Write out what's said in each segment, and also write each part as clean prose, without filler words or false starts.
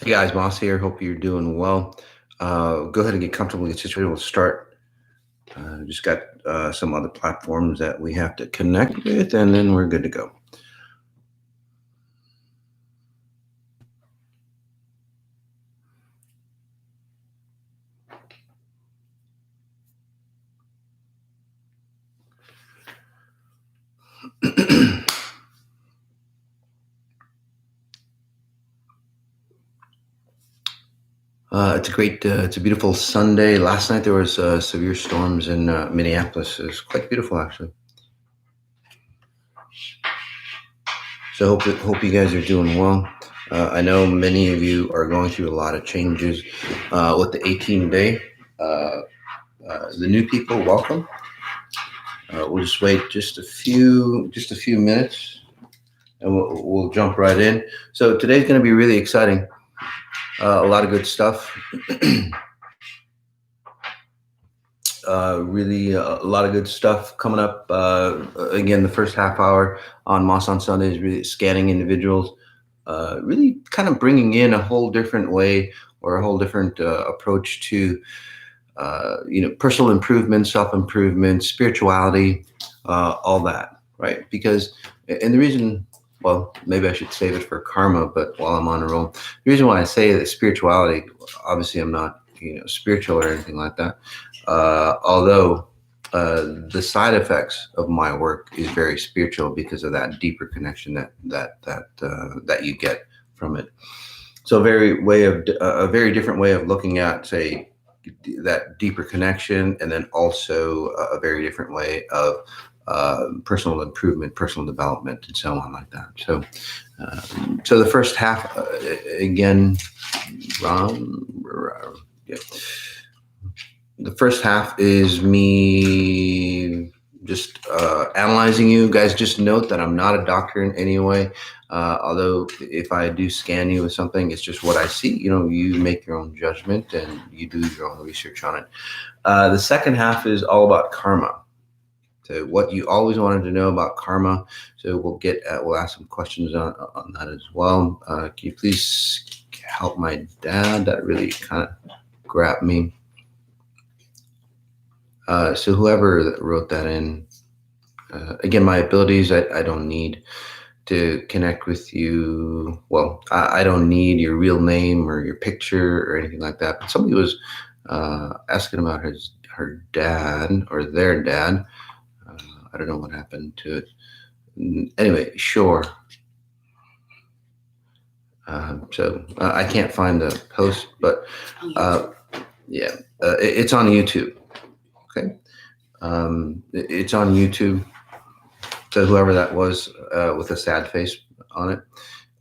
Hey guys, Moss here. Hope you're doing well. Go ahead and get comfortable, get situated. We'll start. Just got some other platforms that we have to connect with, and then we're good to go. it's a beautiful Sunday. Last night there was severe storms in Minneapolis. It was quite beautiful, actually. So hope you guys are doing well. I know many of you are going through a lot of changes with the 18 day. Uh, the new people, welcome. We'll just wait just a few minutes, and we'll jump right in. So today's going to be really exciting. A lot of good stuff. Really, a lot of good stuff coming up. Again, the first half hour on Moss on Sunday is really scanning individuals, really kind of bringing in a whole different way or a whole different approach to personal improvement, self improvement, spirituality, all that, right? Because, and the reason, well, maybe I should save it for karma, but while I'm on a roll, the reason why I say that spirituality, obviously, I'm not, spiritual or anything like that. Although the side effects of my work is very spiritual because of that deeper connection that you get from it. So, a very different way of looking at, say, that deeper connection, and then also a very different way of personal improvement, personal development, and so on like that. So the first half, again, yeah. The first half is me just analyzing you guys. Just note that I'm not a doctor in any way. Although if I do scan you with something, it's just what I see. You make your own judgment and you do your own research on it. The second half is all about karma. So what you always wanted to know about karma. So we'll ask some questions on that as well. Can you please help my dad? That really kind of grabbed me. So whoever wrote that in, again, my abilities, I don't need to connect with you. Well, I don't need your real name or your picture or anything like that. But somebody was asking about her dad or their dad. I don't know what happened to it. Anyway, sure. So I can't find the post, but yeah, it's on YouTube. Okay. It's on YouTube. So whoever that was with a sad face on it,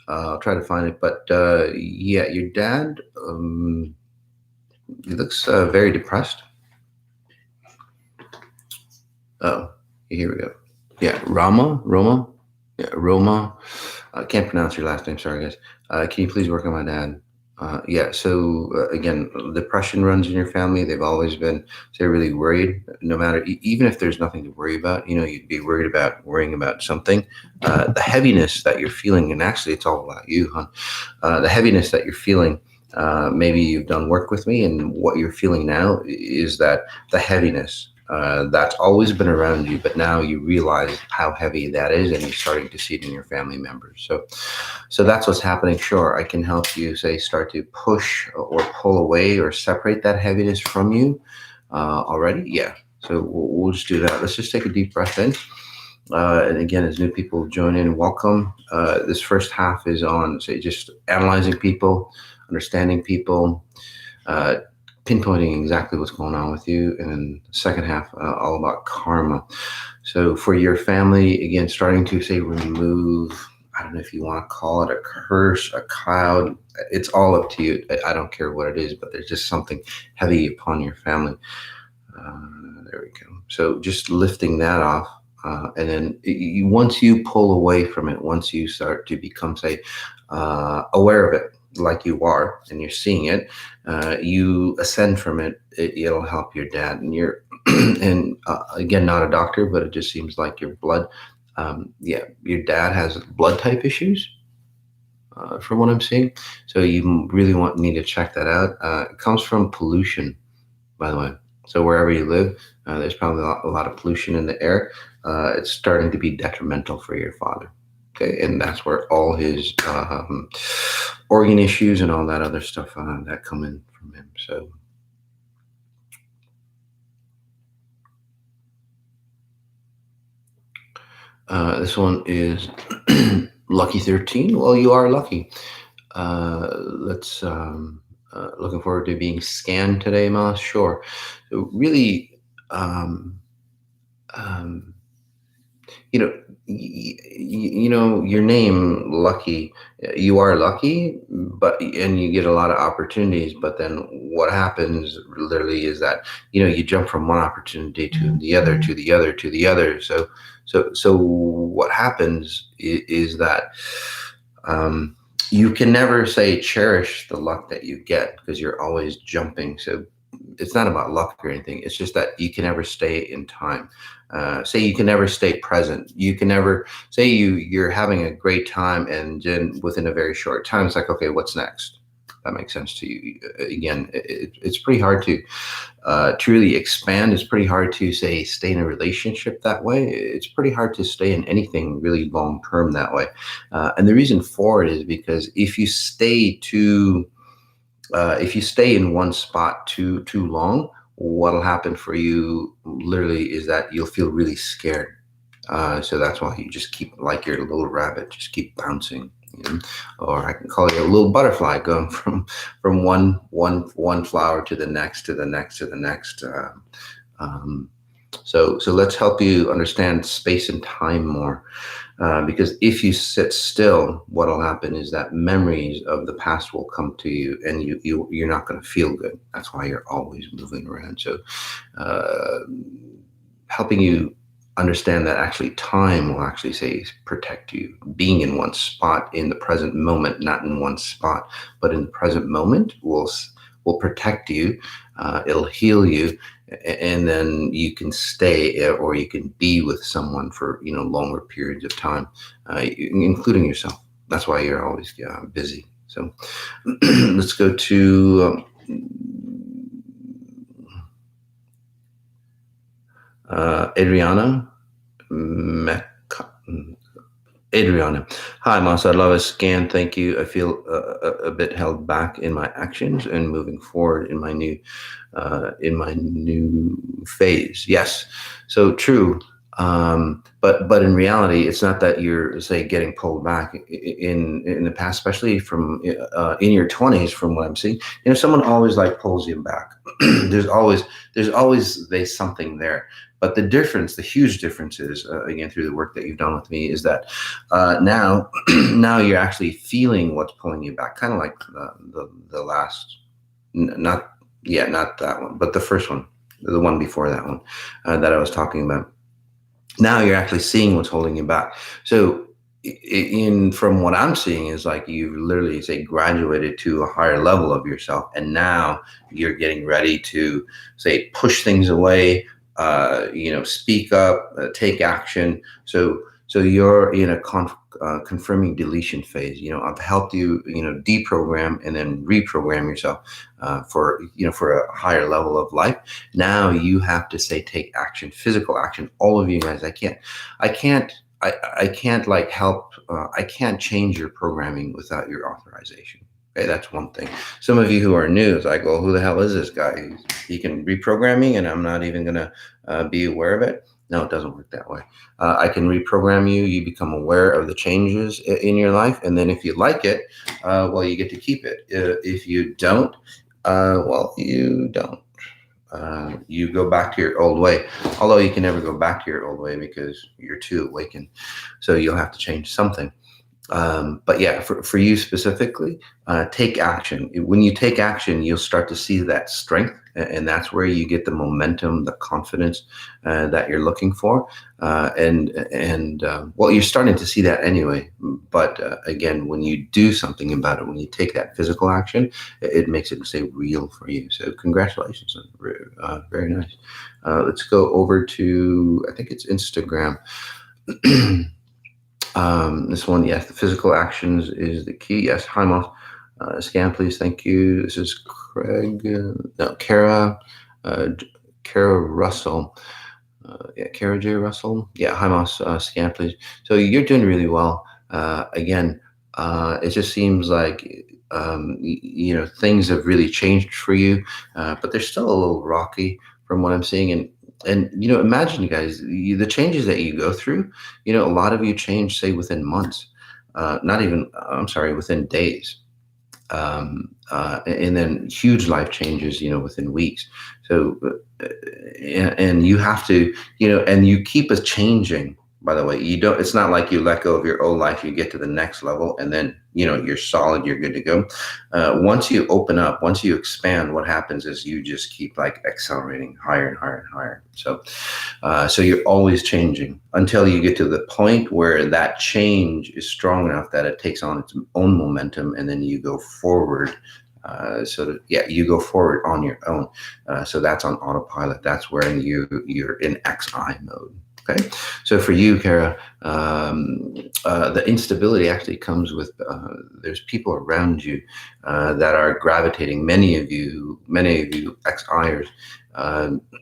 I'll try to find it. But yeah, your dad, he looks very depressed. Oh, here we go. Yeah, Roma. Yeah, Roma. I can't pronounce your last name. Sorry, guys. Can you please work on my dad? Yeah. So again, depression runs in your family. They've always been, they're really worried. No matter, even if there's nothing to worry about, you'd be worrying about something. The heaviness that you're feeling, and actually, it's all about you, huh? The heaviness that you're feeling. Maybe you've done work with me, and what you're feeling now is that the heaviness. That's always been around you, but now you realize how heavy that is, and you're starting to see it in your family members. So that's what's happening. Sure, I can help you, say, start to push or pull away or separate that heaviness from you already. Yeah. So we'll just do that. Let's just take a deep breath in. And again, as new people join in, welcome. This first half is on, say, just analyzing people, understanding people, pinpointing exactly what's going on with you, and then the second half all about karma. So for your family, again, starting to, say, remove, I don't know if you want to call it a curse, a cloud. It's all up to you. I don't care what it is, but there's just something heavy upon your family. There we go. So just lifting that off. And then once you pull away from it, once you start to become, say, aware of it, like you are, and you're seeing it, you ascend from it. It'll help your dad. And you're, and again, not a doctor, but it just seems like your blood. Yeah, your dad has blood type issues. from what I'm seeing. So you really need to check that out. It comes from pollution, by the way. So wherever you live, there's probably a lot of pollution in the air. It's starting to be detrimental for your father. Okay, and that's where all his organ issues and all that other stuff that come in from him. So this one is lucky 13. Well, you are lucky. Let's looking forward to being scanned today, Ma. Sure. So really, um, um, you know, your name, Lucky. You are lucky, but and you get a lot of opportunities. But then what happens literally is that you jump from one opportunity to the other, to the other, to the other. So what happens is that. Um, you can never say cherish the luck that you get because you're always jumping. So it's not about luck or anything. It's just that you can never stay in time. Say you can never stay present. You can never say you're having a great time, and then within a very short time, it's like, okay, what's next? That makes sense to you. Again, it's pretty hard to really expand. It's pretty hard to say stay in a relationship that way. It's pretty hard to stay in anything really long term that way. And the reason for it is because if you stay in one spot too long, what'll happen for you literally is that you'll feel really scared. So that's why you just keep, like you're a little rabbit, just keep bouncing. Or I can call you a little butterfly going from one flower to the next, to the next, to the next. Um, so let's help you understand space and time more. Because if you sit still, what'll happen is that memories of the past will come to you, and you're not going to feel good. That's why you're always moving around. So, uh, helping you understand that actually time will actually say protect you. Being in one spot in the present moment, not in one spot, but in the present moment will protect you. It'll heal you, and then you can stay or you can be with someone for longer periods of time, including yourself. That's why you're always busy. So let's go to Adriana. Adriana. Hi, Masa. I love a scan. Thank you. I feel a bit held back in my actions and moving forward in my new phase. Yes, so true. But in reality, it's not that you're, say, getting pulled back in the past, especially from in your 20s. From what I'm seeing, someone always like pulls you back. there's something there. But the huge difference is, again, through the work that you've done with me, is that now now you're actually feeling what's pulling you back, kind of like the last, not that one, but the first one, the one before that one that I was talking about. Now you're actually seeing what's holding you back. So from what I'm seeing is like you've literally, say, graduated to a higher level of yourself, and now you're getting ready to, say, push things away, speak up, take action. So you're in a confirming deletion phase. I've helped you, deprogram and then reprogram yourself for a higher level of life. Now you have to, say, take action, physical action. All of you guys, I can't like help. I can't change your programming without your authorization. Okay, that's one thing. Some of you who are new, it's like, well, who the hell is this guy? He can reprogram me, and I'm not even gonna be aware of it. No, it doesn't work that way. I can reprogram you. You become aware of the changes in your life, and then if you like it, well, you get to keep it. If you don't, well, you don't. You go back to your old way. Although you can never go back to your old way because you're too awakened. So you'll have to change something. But yeah, for you specifically, take action. When you take action, you'll start to see that strength, and that's where you get the momentum, the confidence that you're looking for. Well, you're starting to see that anyway. But again, when you do something about it, when you take that physical action, it makes it, say, real for you. So congratulations, very nice. Let's go over to, I think it's Instagram. This one, yes, the physical actions is the key. Yes, hi, Moss. Scan, please. Thank you. This is Craig. No, Kara. Kara Russell. Yeah, Kara J. Russell. Yeah, hi, Moss. Scan, please. So you're doing really well. Again, it just seems like things have really changed for you, but they're still a little rocky from what I'm seeing. And imagine, you guys, the changes that you go through. A lot of you change, say, within months, not even. I'm sorry, within days, and then huge life changes, within weeks. So, and you have to, and you keep us changing. By the way, you don't. It's not like you let go of your old life, you get to the next level, and then you're solid, you're good to go. Once you open up, once you expand, what happens is you just keep like accelerating higher and higher and higher. So you're always changing until you get to the point where that change is strong enough that it takes on its own momentum, and then you go forward. You go forward on your own. So that's on autopilot. That's where you're in XI mode. Okay, so for you, Kara, the instability actually comes with there's people around you that are gravitating. Many of you XIers,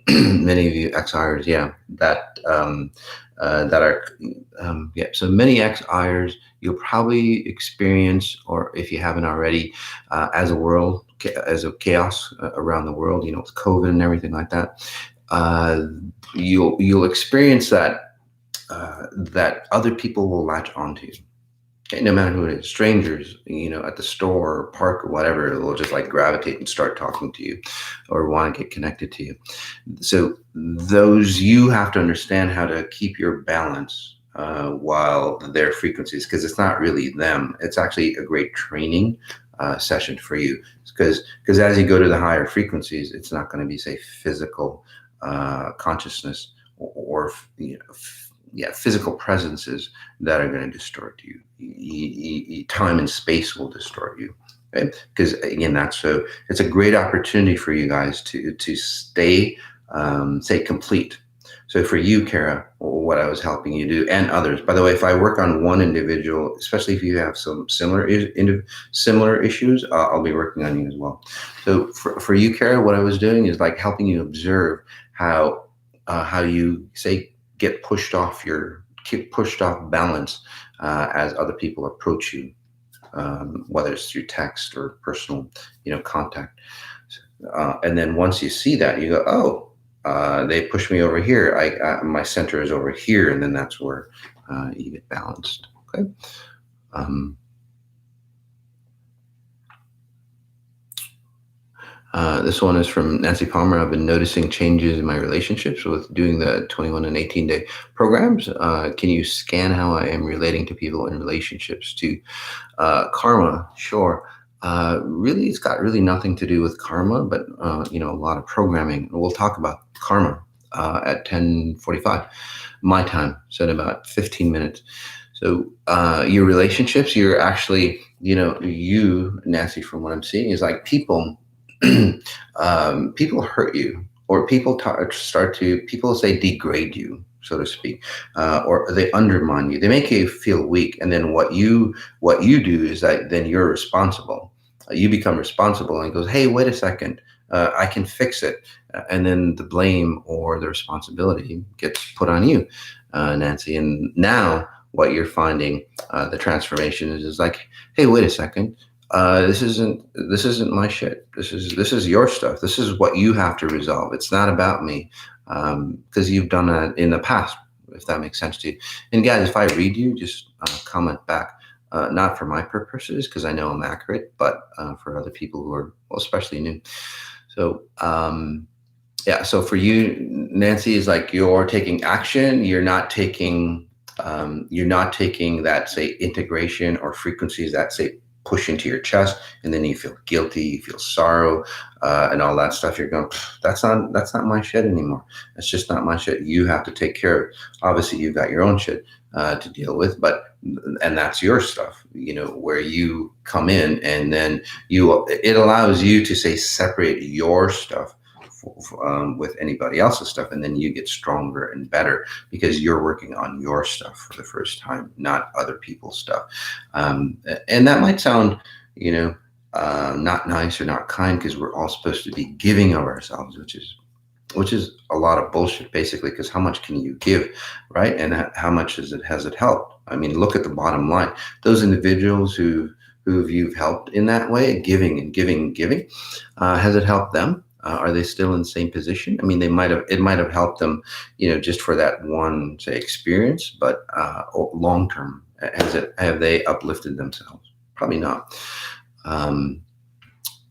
many of you XIers, yeah, that are yeah. So many XIers you'll probably experience, or if you haven't already, as a chaos around the world. With COVID and everything like that. You'll experience that that other people will latch onto you. Okay, no matter who it is, strangers, at the store or park or whatever, they'll just like gravitate and start talking to you, or want to get connected to you. So those, you have to understand how to keep your balance while their frequencies, because it's not really them. It's actually a great training session for you, because as you go to the higher frequencies, it's not going to be, say, physical consciousness or physical presences that are going to distort you. Time and space will distort you. Okay? Because again, it's a great opportunity for you guys to stay complete. So for you, Kara, what I was helping you do, and others, by the way, if I work on one individual, especially if you have some similar issues, I'll be working on you as well. So for you, Kara, what I was doing is like helping you observe how you get pushed off balance as other people approach you, whether it's through text or personal, contact. And then once you see that, you go, oh, they push me over here. My center is over here, and then that's where you get balanced. Okay. This one is from Nancy Palmer. I've been noticing changes in my relationships with doing the 21 and 18-day programs. Can you scan how I am relating to people in relationships to karma? Sure. Really, it's got really nothing to do with karma, but a lot of programming. We'll talk about karma at 10:45 my time, so in about 15 minutes. So your relationships, you're actually, you, Nancy, from what I'm seeing, is like people hurt you, or people say degrade you, so to speak, or they undermine you. They make you feel weak, and then what you do is that then you're responsible. You become responsible, and goes, hey, wait a second, I can fix it, and then the blame or the responsibility gets put on you, Nancy. And now what you're finding, the transformation is like, hey, wait a second. This isn't my shit. This is your stuff. This is what you have to resolve. It's not about me, because you've done that in the past, if that makes sense to you. And guys, if I read you, just comment back. Not for my purposes, because I know I'm accurate, but for other people who are, especially new. So so for you, Nancy, is like you're taking action. You're not taking that, say, integration or frequencies that, say, push into your chest, and then you feel guilty, you feel sorrow, and all that stuff. You're going, that's not my shit anymore. That's just not my shit. You have to take care of it. Obviously, you've got your own shit to deal with, and that's your stuff, where you come in, and then it allows you to, say, separate your stuff with anybody else's stuff, and then you get stronger and better because you're working on your stuff for the first time, not other people's stuff. And that might sound, not nice or not kind, because we're all supposed to be giving of ourselves, which is a lot of bullshit, basically, because how much can you give, right? And how much has it helped? I mean, look at the bottom line. Those individuals who you've helped in that way, giving and giving and giving, has it helped them? Are they still in the same position? I mean, it might have helped them, just for that one, say, experience, but long term, have they uplifted themselves? Probably not. And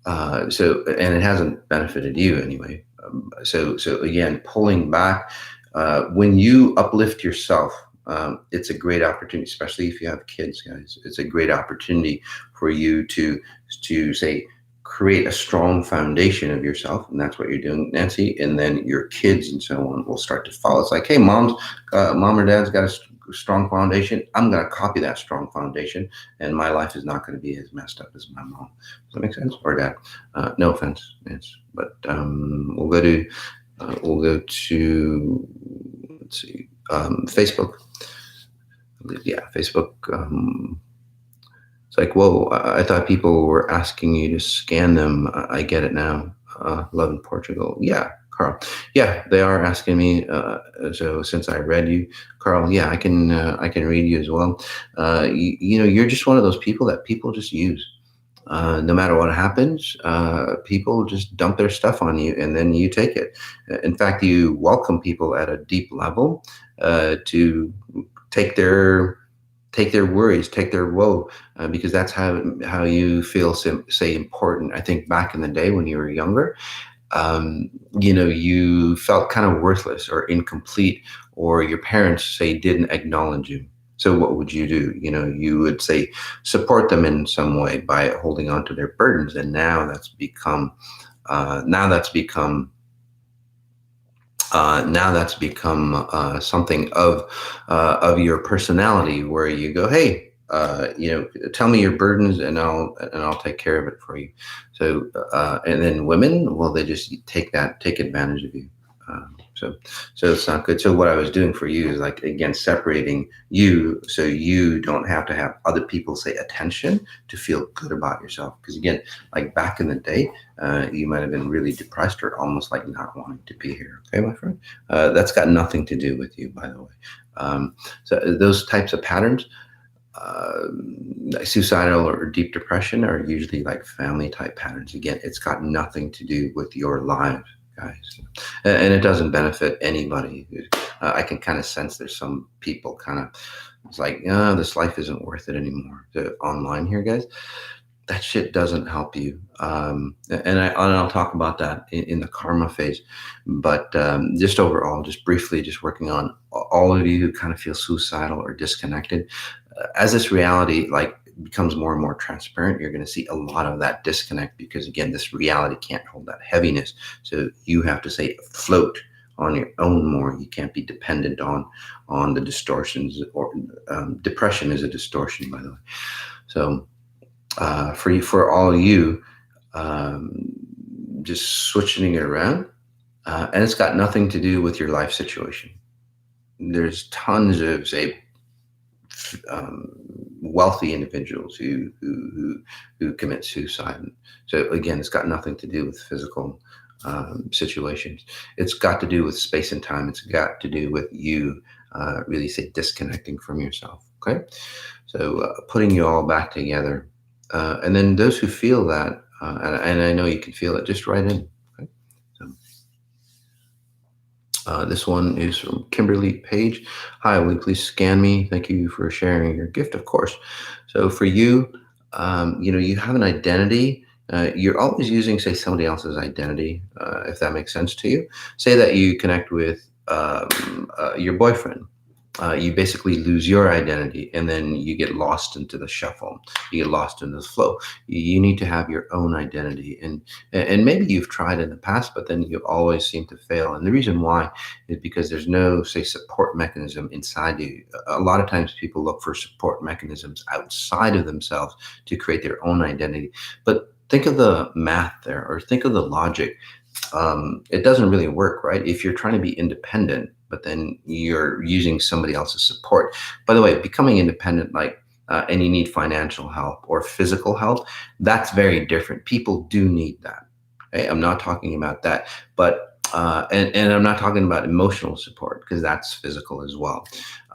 it hasn't benefited you anyway. So again, pulling back, when you uplift yourself, it's a great opportunity, especially if you have kids, guys. It's a great opportunity for you to say, create a strong foundation of yourself, and that's what you're doing, Nancy. And then your kids and so on will start to follow. It's like, hey, mom or dad's got a strong foundation. I'm going to copy that strong foundation, and my life is not going to be as messed up as my mom. Does that make sense? Or dad? No offense, Nancy, but we'll go to let's see, Facebook. Yeah, Facebook. It's like, whoa, I thought people were asking you to scan them. I get it now. Love in Portugal. Yeah, Carl. Yeah, they are asking me. So since I read you, Carl, yeah, I can read you as well. You're just one of those people that people just use. No matter what happens, people just dump their stuff on you, and then you take it. In fact, you welcome people at a deep level to take their worries, take their woe, because that's how you feel, say, important. I think back in the day when you were younger, you felt kind of worthless or incomplete, or your parents, say, didn't acknowledge you. So what would you do? You would, say, support them in some way by holding on to their burdens. And now that's become something of your personality, where you go, hey, tell me your burdens, and I'll take care of it for you. So and then women, well, they just take advantage of you. So it's not good. So what I was doing for you is, like, again, separating you, so you don't have to have other people, say, attention to feel good about yourself. Because again, like back in the day, you might have been really depressed or almost like not wanting to be here. Okay, my friend, that's got nothing to do with you, by the way. So those types of patterns, suicidal or deep depression, are usually like family type patterns. Again, it's got nothing to do with your lives, guys, and it doesn't benefit anybody. I can kind of sense there's some people kind of, it's like, this life isn't worth it anymore. Online here, guys, that shit doesn't help you. And I'll talk about that in the karma phase. But just overall, just briefly, just working on all of you who kind of feel suicidal or disconnected. As this reality, like, becomes more and more transparent, you're going to see a lot of that disconnect, because again, this reality can't hold that heaviness. So you have to, say, float on your own more. You can't be dependent on the distortions, or depression is a distortion, by the way. So for all of you, just switching it around, and it's got nothing to do with your life situation. There's tons of, say, wealthy individuals who commit suicide. So again, it's got nothing to do with physical situations. It's got to do with space and time. It's got to do with you really, say, disconnecting from yourself. Okay, so putting you all back together, and then those who feel that, and I know you can feel it, just write in. Okay, so this one is from Kimberly Page. Hi, will you please scan me? Thank you for sharing your gift, of course. So for you, you have an identity. You're always using, say, somebody else's identity, if that makes sense to you. Say that you connect with your boyfriend. You basically lose your identity, and then you get lost into the shuffle. You get lost in the flow. You need to have your own identity, and maybe you've tried in the past, but then you always seem to fail. And the reason why is because there's no, say, support mechanism inside you. A lot of times people look for support mechanisms outside of themselves to create their own identity. But think of the math there, or think of the logic. it doesn't really work, right? If you're trying to be independent, but then you're using somebody else's support. By the way, becoming independent, like, and you need financial help or physical help, that's very different. People do need that. Okay? I'm not talking about that, but and I'm not talking about emotional support because that's physical as well.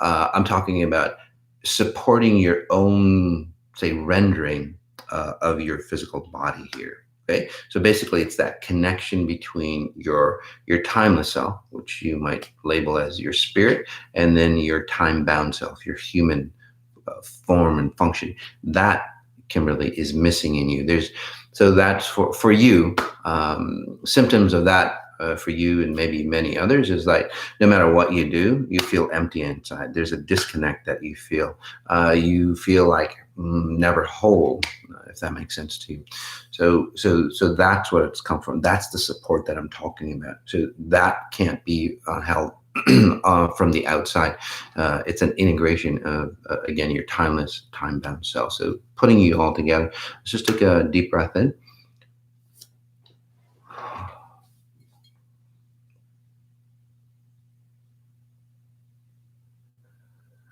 I'm talking about supporting your own, say, rendering of your physical body here. Okay, so basically, it's that connection between your timeless self, which you might label as your spirit, and then your time-bound self, your human form and function. That, Kimberly, is missing in you. So that's for you. Symptoms of that for you and maybe many others is like no matter what you do, you feel empty inside. There's a disconnect that you feel. You feel like never whole, if that makes sense to you. So that's what it's come from. That's the support that I'm talking about. So that can't be held from the outside. It's an integration of, again, your timeless, time-bound self. So putting you all together, let's just take a deep breath in.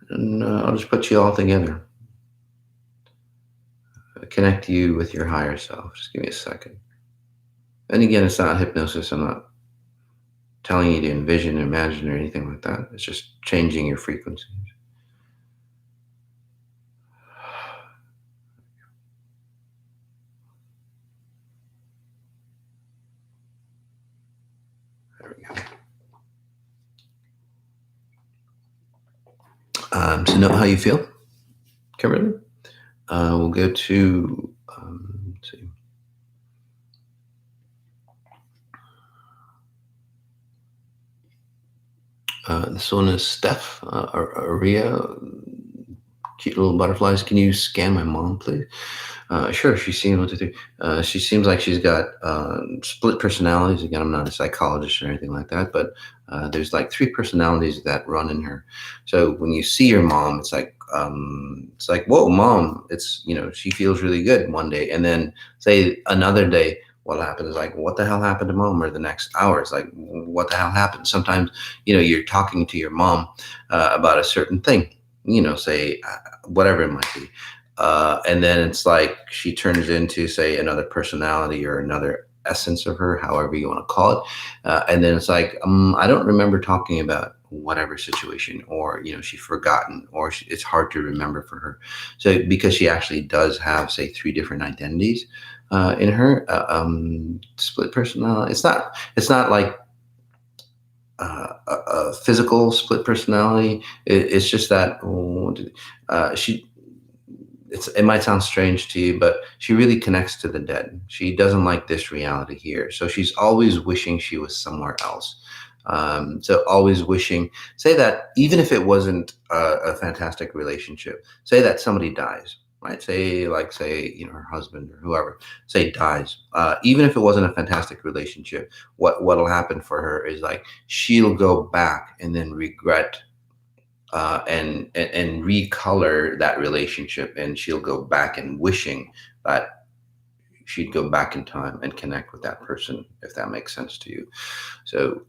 And I'll just put you all together. Connect you with your higher self. Just give me a second. And again, it's not hypnosis. I'm not telling you to envision or imagine or anything like that. It's just changing your frequencies. There we go. So know how you feel, Kimberly? We'll go to, let's see. This one is Steph, Aria, cute little butterflies. Can you scan my mom, please? Sure, she's seeing 1, 2, 3. She seems like she's got split personalities. Again, I'm not a psychologist or anything like that, but there's like 3 personalities that run in her. So when you see your mom, it's like, whoa, mom. It's, she feels really good one day, and then say another day, what happened is like, what the hell happened to mom? Or the next hour, it's like, what the hell happened? Sometimes, you're talking to your mom about a certain thing, say whatever it might be. And then it's like she turns into, say, another personality or another essence of her, however you want to call it. And then it's like, I don't remember talking about whatever situation, or, she's forgotten, or it's hard to remember for her. So because she actually does have, say, 3 different identities in her, split personality. It's not like a physical split personality. It's just that it might sound strange to you, but she really connects to the dead. She doesn't like this reality here. So she's always wishing she was somewhere else. So always wishing, say that even if it wasn't a fantastic relationship, say that somebody dies, right? Say, her husband or whoever, say dies. Even if it wasn't a fantastic relationship, what'll happen for her is like, she'll go back and then regret and recolor that relationship, and she'll go back and wishing that she'd go back in time and connect with that person, if that makes sense to you. So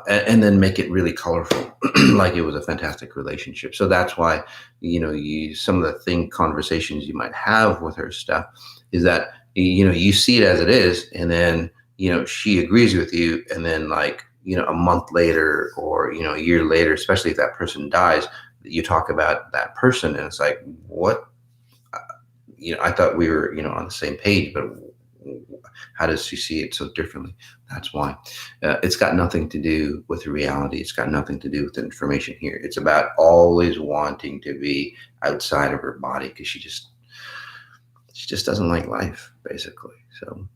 and then make it really colorful, like it was a fantastic relationship. So that's why some of the conversations you might have with her stuff is that you see it as it is, and then she agrees with you, and then like a month later, or a year later, especially if that person dies, you talk about that person, and it's like, what? I thought we were on the same page, but how does she see it so differently? That's why. It's got nothing to do with reality. It's got nothing to do with the information here. It's about always wanting to be outside of her body, because she just doesn't like life, basically. So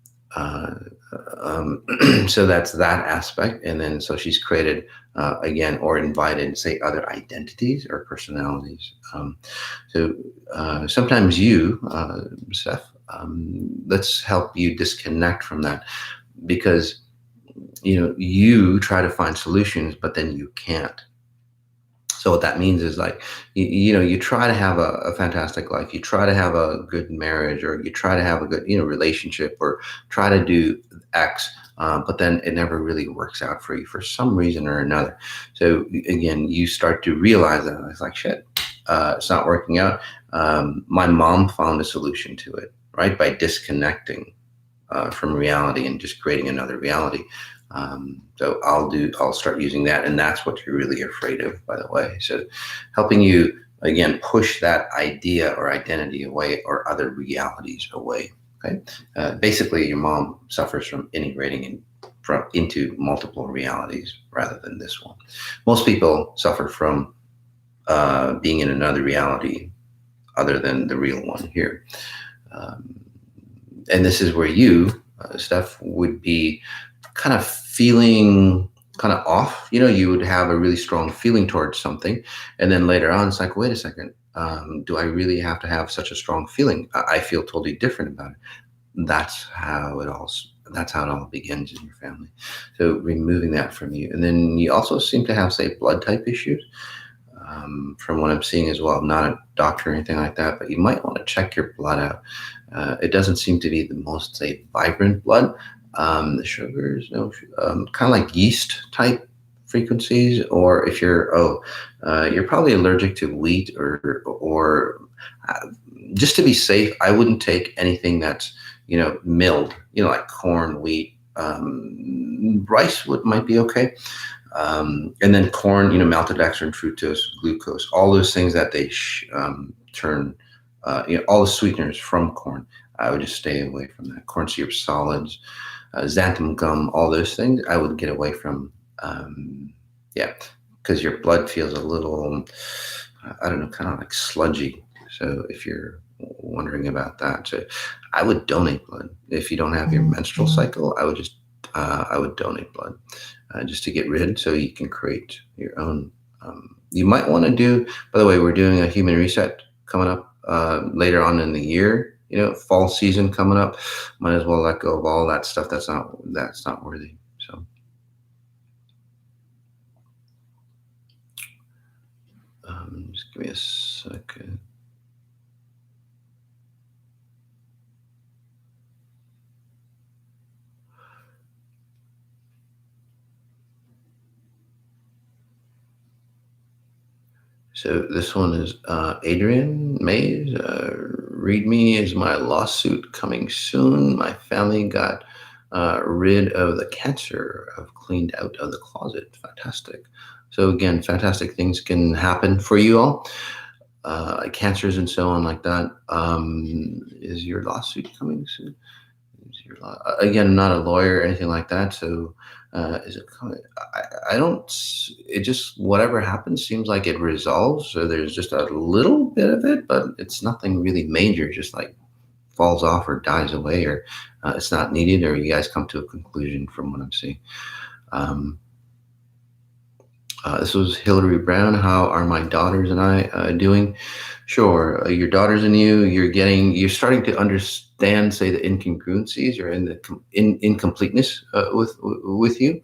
so that's that aspect. And then so she's created again, or invited, say, other identities or personalities. So sometimes you, Seth, let's help you disconnect from that, because you try to find solutions, but then you can't. So what that means is like, you try to have a fantastic life, you try to have a good marriage, or you try to have a good, relationship, or try to do X, but then it never really works out for you for some reason or another. So again, you start to realize that it's like, shit, it's not working out. My mom found a solution to it, right? By disconnecting from reality and just creating another reality. So I'll start using that. And that's what you're really afraid of, by the way. So helping you, again, push that idea or identity away or other realities away. Okay. Basically, your mom suffers from integrating into multiple realities rather than this one. Most people suffer from being in another reality other than the real one here. And this is where you, Steph, would be kind of feeling kind of off. You would have a really strong feeling towards something. And then later on, it's like, wait a second, do I really have to have such a strong feeling? I feel totally different about it. That's how it all begins in your family. So removing that from you. And then you also seem to have, say, blood type issues. From what I'm seeing as well. I'm not a doctor or anything like that, but you might want to check your blood out. It doesn't seem to be the most, say, vibrant blood. The sugars, kind of like yeast type frequencies, or if you're probably allergic to wheat or just to be safe, I wouldn't take anything that's milled, like corn, wheat, rice might be okay. And then corn, maltodextrin, fructose, glucose, all those things that they turn, all the sweeteners from corn. I would just stay away from that. Corn syrup solids, xanthan gum, all those things I would get away from. Because your blood feels a little, I don't know, kind of like sludgy. So if you're wondering about that, so I would donate blood. If you don't have your menstrual cycle, I would donate blood. Just to get rid, so you can create your own. You might want to do, by the way, we're doing a human reset coming up later on in the year, fall season coming up. Might as well let go of all that stuff that's not worthy. So just give me a second. So this one is Adrian Mays. Read me, is my lawsuit coming soon? My family got rid of the cancer. I've cleaned out of the closet. Fantastic. So again, fantastic things can happen for you all. Like cancers and so on like that. Is your lawsuit coming soon? Again, I'm not a lawyer or anything like that. So is it coming? I don't, it just, whatever happens seems like it resolves. So there's just a little bit of it, but it's nothing really major, just like falls off or dies away, or it's not needed, or you guys come to a conclusion from what I'm seeing. This was Hillary Brown. How are my daughters and I doing? Sure. Your daughters and you're starting to understand, say, the incongruencies or in the incompleteness with you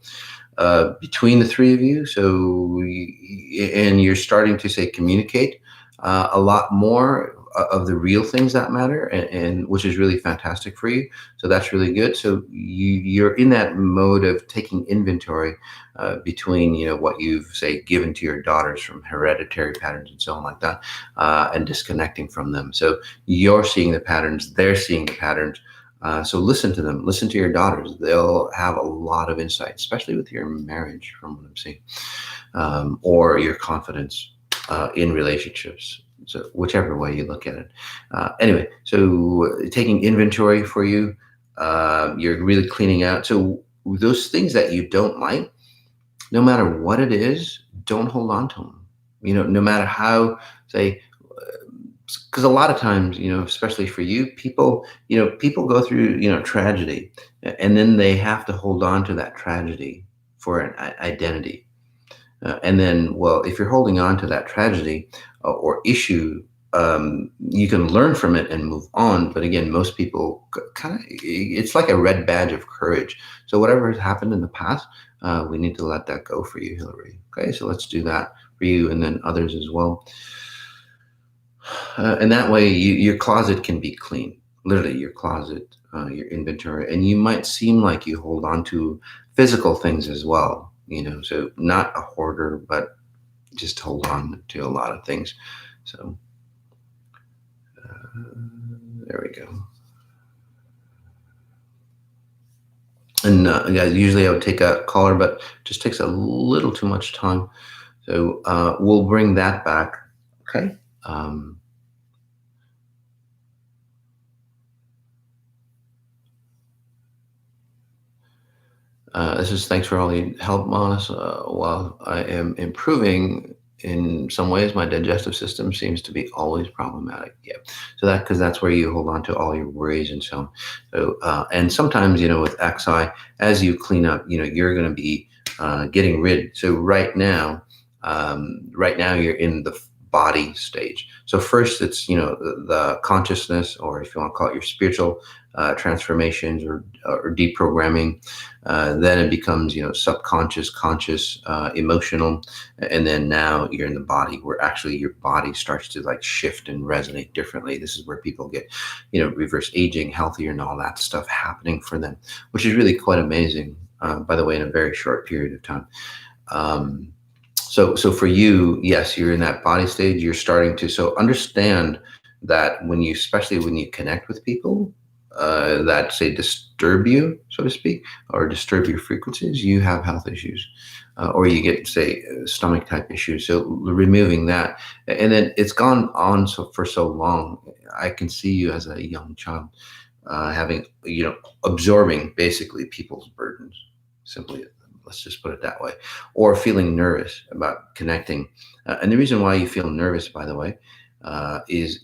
between the three of you. So, and you're starting to, say, communicate a lot more of the real things that matter, and which is really fantastic for you. So that's really good. So you're in that mode of taking inventory between what you've, say, given to your daughters from hereditary patterns and so on like that, and disconnecting from them. So you're seeing the patterns, they're seeing the patterns. So listen to them, listen to your daughters. They'll have a lot of insight, especially with your marriage, from what I'm seeing, or your confidence in relationships. So whichever way you look at it. Anyway, so taking inventory for you, you're really cleaning out. So those things that you don't like, no matter what it is, don't hold on to them. No matter how, say, because a lot of times, especially for you, people go through, tragedy, and then they have to hold on to that tragedy for an identity. And then, well, if you're holding on to that tragedy or issue, you can learn from it and move on. But again, most people it's like a red badge of courage. So whatever has happened in the past, we need to let that go for you, Hillary. Okay, so let's do that for you and then others as well. And that way your closet can be clean. literally your closet, your inventory, and you might seem like you hold on to physical things as well. So not a hoarder, but just hold on to a lot of things. So there we go. And guys, usually I would take a caller, but just takes a little too much time. So we'll bring that back. Okay. This is thanks for all the help, Monis. While I am improving in some ways, my digestive system seems to be always problematic. Yeah. So because that's where you hold on to all your worries and so on. So, and sometimes, with XI, as you clean up, you're going to be getting rid. So right now you're in the body stage. So first it's, the consciousness, or if you want to call it your spiritual transformations or deprogramming. Then it becomes, subconscious, conscious, emotional, and then now you're in the body, where actually your body starts to like shift and resonate differently. This is where people get, reverse aging, healthier, and all that stuff happening for them, which is really quite amazing. By the way, in a very short period of time. So for you, yes, you're in that body stage. You're starting to understand that especially when you connect with people that say disturb you, so to speak, or disturb your frequencies, you have health issues, or you get, say, stomach type issues. So removing that, and then it's gone on for so long. I can see you as a young child having, absorbing basically people's burdens, simply. Let's just put it that way, or feeling nervous about connecting. And the reason why you feel nervous, by the way, is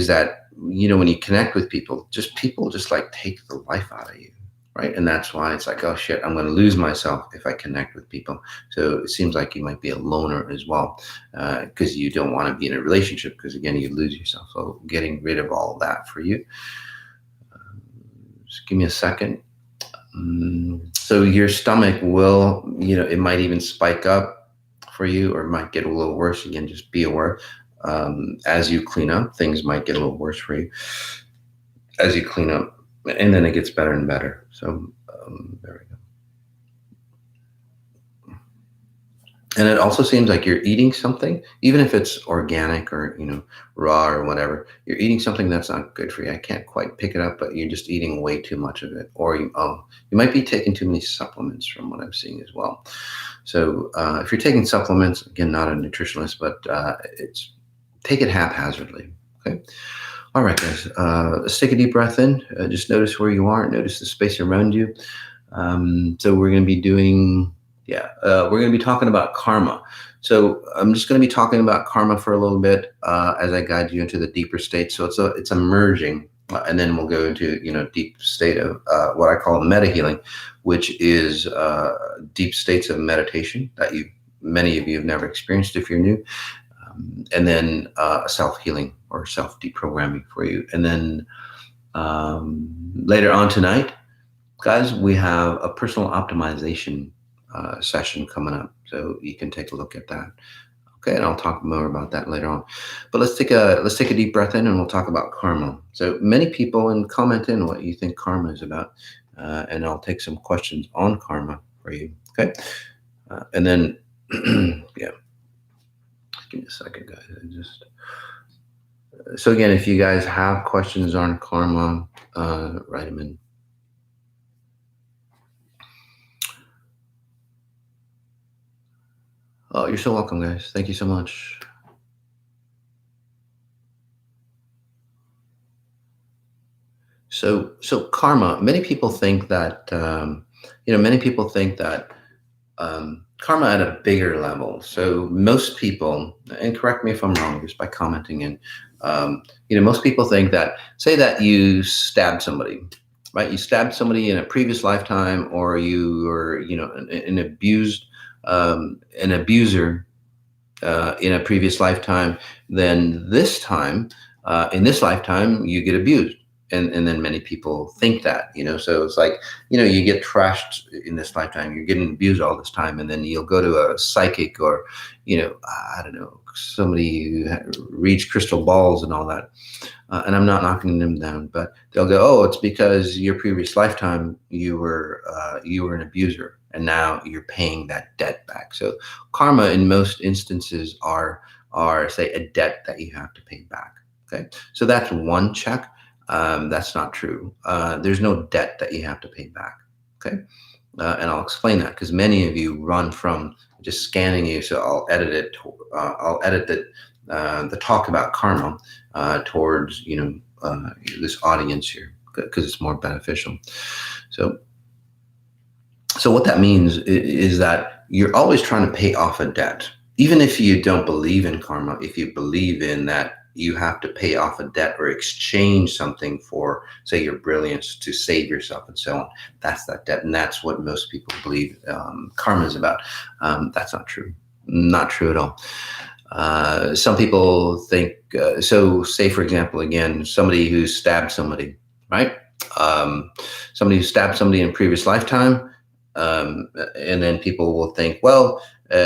that when you connect with people just like take the life out of you, right? And that's why it's like, oh shit, I'm going to lose myself if I connect with people. So it seems like you might be a loner as well, because you don't want to be in a relationship, because again, you lose yourself. So getting rid of all that for you. Just give me a second. So your stomach will, it might even spike up for you, or it might get a little worse. Again, just be aware. As you clean up, things might get a little worse for you as you clean up, and then it gets better and better. So there we go. And it also seems like you're eating something, even if it's organic or, raw or whatever, you're eating something that's not good for you. I can't quite pick it up, but you're just eating way too much of it. Or you might be taking too many supplements, from what I'm seeing as well. So if you're taking supplements, again, not a nutritionist, but take it haphazardly. Okay. All right, guys, let's take a deep breath in. Just notice where you are. Notice the space around you. So we're going to be doing... we're going to be talking about karma. So I'm just going to be talking about karma for a little bit as I guide you into the deeper state. So it's emerging, and then we'll go into deep state of what I call meta healing, which is deep states of meditation that many of you have never experienced if you're new, and then self healing or self deprogramming for you, and then later on tonight, guys, we have a personal optimization session coming up, so you can take a look at that. Okay, and I'll talk more about that later on. But let's take a deep breath in, and we'll talk about karma. So many people, and comment in what you think karma is about, and I'll take some questions on karma for you. Okay, and then yeah, give me a second, guys. So again, if you guys have questions on karma, write them in. Oh, you're so welcome, guys. Thank you so much. So karma. Many people think that karma at a bigger level. So most people, and correct me if I'm wrong, just by commenting in, most people think that, say that you stabbed somebody, right? You stabbed somebody in a previous lifetime, or you were, an abuser in a previous lifetime. Then this time, in this lifetime, you get abused. and then many people think that, so it's like, you get trashed in this lifetime, you're getting abused all this time, and then you'll go to a psychic, or I don't know, somebody who reads crystal balls and all that. And I'm not knocking them down, but they'll go, oh, it's because your previous lifetime you were an abuser, and now you're paying that debt back. So karma in most instances are say a debt that you have to pay back. Okay, so that's one check. That's not true. There's no debt that you have to pay back. Okay, and I'll explain that, because many of you run from just scanning you. So I'll edit it. I'll edit the talk about karma towards this audience here, because it's more beneficial. So what that means is that you're always trying to pay off a debt, even if you don't believe in karma. If you believe in that you have to pay off a debt or exchange something for, say, your brilliance to save yourself and so on, that's that debt, and that's what most people believe karma is about. That's not true. Not true at all. Some people think, so say, for example, again, somebody who stabbed somebody, right? Somebody who stabbed somebody in a previous lifetime, and then people will think, well,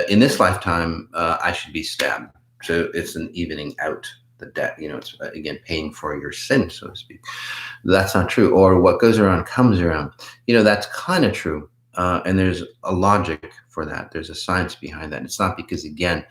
in this lifetime, I should be stabbed. So it's an evening out the debt, it's again paying for your sin, so to speak. That's not true. Or what goes around comes around. That's kind of true. And there's a logic for that. There's a science behind that. It's not because, again,